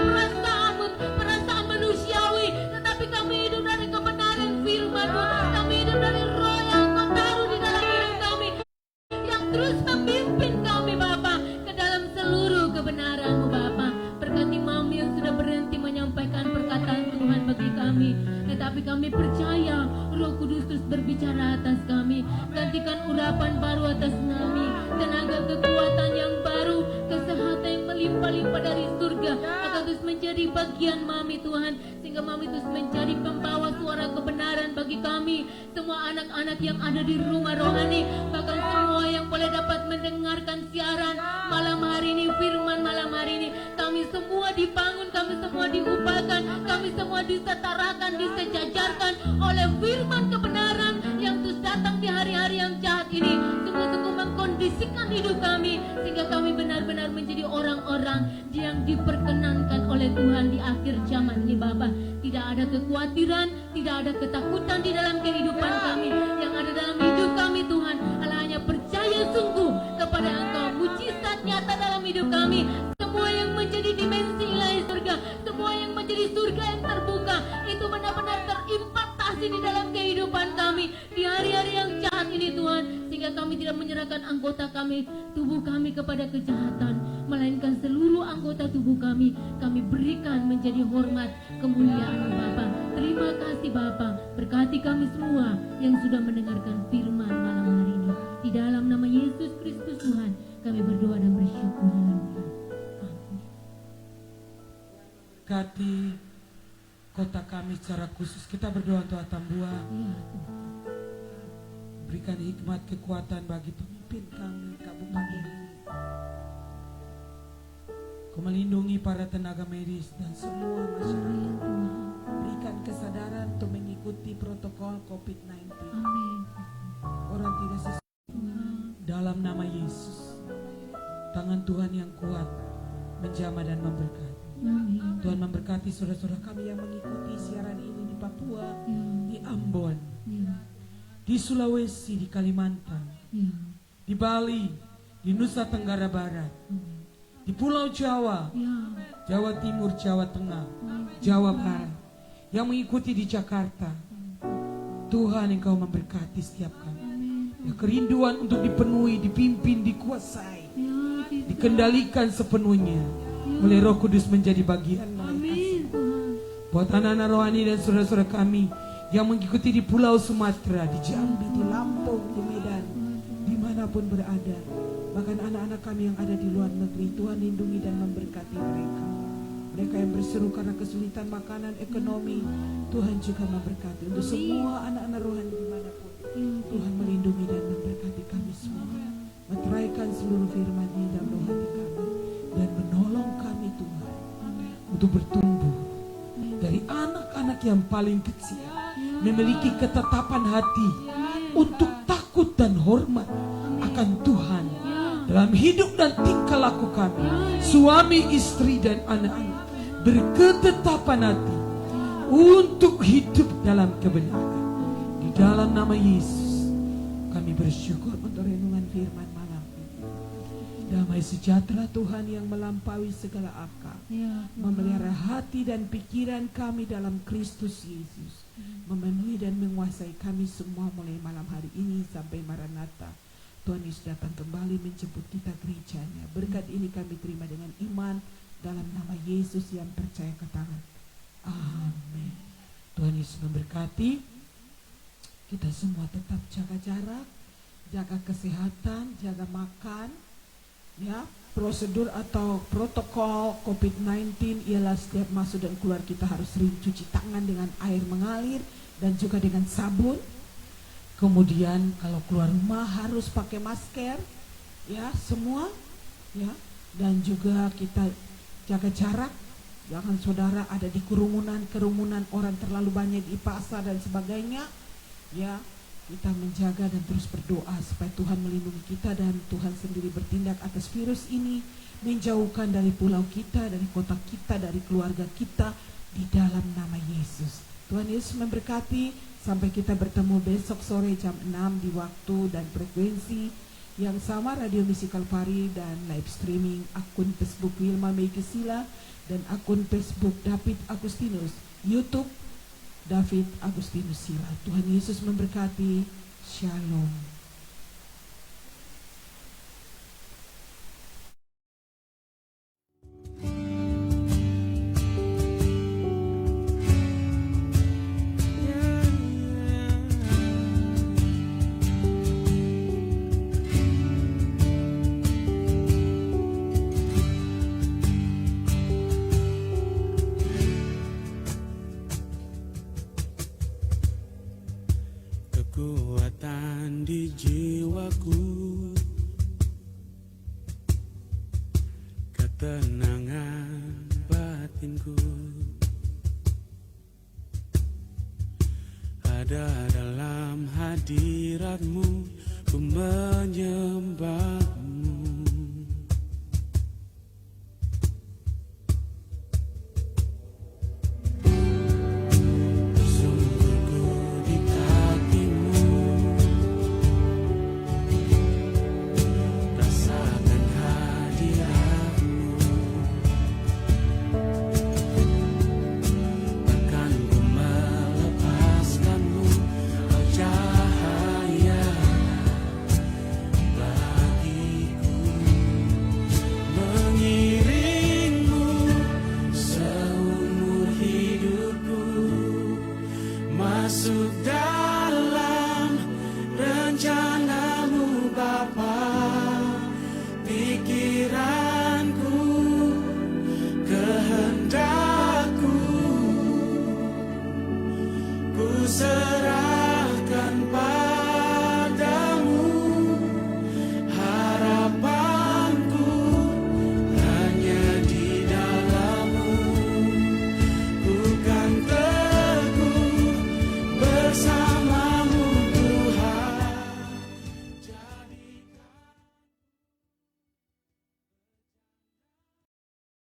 D: perasaan manusiawi, tetapi kami hidup dari kebenaran firman-Mu. Kami hidup dari roh yang Kau taruh di dalam hidup kami, yang terus memimpin kami Bapa ke dalam seluruh kebenaran-Mu Bapa. Berkati mami yang sudah berhenti menyampaikan perkataan Tuhan bagi kami, tetapi kami percaya Roh Kudus terus berbicara atas kami. Gantikan urapan baru atas kami, tenaga kekuatan yang baru, kesehatan yang melimpah-limpah dari surga akan terus menjadi bagian mami Tuhan, sehingga mami terus menjadi pembawa suara kebenaran bagi kami, semua anak-anak yang ada di rumah rohani, bahkan semua yang boleh dapat mendengarkan siaran malam hari ini, firman malam hari ini. Kami semua dibangun, kami semua diubahkan, kami semua disetarakan, disejajarkan oleh firman kebenaran yang terus datang di hari-hari yang jahat ini, sungguh-sungguh mengkondisikan hidup kami, sehingga kami benar-benar menjadi orang-orang yang diperkenankan oleh Tuhan di akhir zaman ini Bapa. Tidak ada kekhawatiran, tidak ada ketakutan di dalam kehidupan kami. Yang ada dalam hidup kami Tuhan adalah hanya percaya sungguh kepada Engkau, mujizat nyata dalam hidup kami. Semua yang menjadi dimensi ilahi surga, semua yang menjadi surga yang terbuka, itu benar-benar terimplementasi di dalam kehidupan kami di hari-hari yang jahat ini Tuhan, sehingga kami tidak menyerahkan anggota kami, tubuh kami kepada kejahatan, melainkan seluruh anggota tubuh kami berikan menjadi hormat kemuliaan Bapa. Terima kasih Bapa, berkati kami semua yang sudah mendengarkan firman malam hari ini. Di dalam nama Yesus Kristus Tuhan kami berdoa dan bersyukur. Haleluya.
B: Berkati kota kami secara khusus. Kita berdoa untuk Atambua. Berikan hikmat kekuatan bagi pemimpin kami kabupaten ini. Kau melindungi para tenaga medis dan semua masyarakat. Berikan kesadaran untuk mengikuti protokol COVID-19. Orang tidak sesuai. Dalam nama Yesus, tangan Tuhan yang kuat menjamah dan memberkati. Tuhan memberkati saudara-saudara kami yang mengikuti siaran ini di Papua, di Ambon, di Sulawesi, di Kalimantan, di Bali, di Nusa Tenggara Barat, di Pulau Jawa, Jawa Timur, Jawa Tengah, Jawa Barat, yang mengikuti di Jakarta. Tuhan Engkau memberkati setiap kami. Ya, kerinduan untuk dipenuhi, dipimpin, dikuasai, dikendalikan sepenuhnya oleh Roh Kudus menjadi bagian mereka. Buat anak-anak rohani dan saudara-saudara kami yang mengikuti di Pulau Sumatera, di Jambi, di Lampung, di Medan, dimanapun berada, bahkan anak-anak kami yang ada di luar negeri, Tuhan lindungi dan memberkati mereka. Mereka yang berseru karena kesulitan makanan, ekonomi, Tuhan juga memberkati. Untuk semua anak-anak rohani dimanapun, Tuhan melindungi dan memberkati kami semua. Meteraikan seluruh firman-Nya dalam roh hati kami dan menolong kami Tuhan untuk bertumbuh dari anak-anak yang paling kecil, memiliki ketetapan hati untuk takut dan hormat akan Tuhan dalam hidup dan tingkah laku kami, suami, istri, dan anak-anak berketetapan hati untuk hidup dalam kebenaran. Di dalam nama Yesus kami bersyukur untuk renungan firman malam ini. Damai sejahtera Tuhan yang melampaui segala akal memelihara hati dan pikiran kami dalam Kristus Yesus, memenuhi dan menguasai kami semua mulai malam hari ini sampai Maranatha. Tuhan Yesus datang kembali menjemput kita gerejanya. Berkat ini kami terima dengan iman dalam nama Yesus yang percaya katakan amin. Tuhan Yesus memberkati. Kita semua tetap jaga jarak, jaga kesehatan, jaga makan. Ya, prosedur atau protokol COVID-19 ialah setiap masuk dan keluar kita harus sering cuci tangan dengan air mengalir dan juga dengan sabun. Kemudian kalau keluar rumah harus pakai masker, ya semua, ya. Dan juga kita jaga jarak, jangan saudara ada di kerumunan orang terlalu banyak di pasar dan sebagainya, ya. Kita menjaga dan terus berdoa supaya Tuhan melindungi kita dan Tuhan sendiri bertindak atas virus ini, menjauhkan dari pulau kita, dari kota kita, dari keluarga kita di dalam nama Yesus. Tuhan Yesus memberkati. Sampai kita bertemu besok sore jam 6 di waktu dan frekuensi yang sama, Radio Misi Kalvari, dan live streaming akun Facebook Wilma Meikesila dan akun Facebook David Agustinus, YouTube David Agustinus Sila. Tuhan Yesus memberkati. Shalom.
A: Kekuatan di jiwaku, ketenangan batinku ada dalam hadirat-Mu. Ku menyembah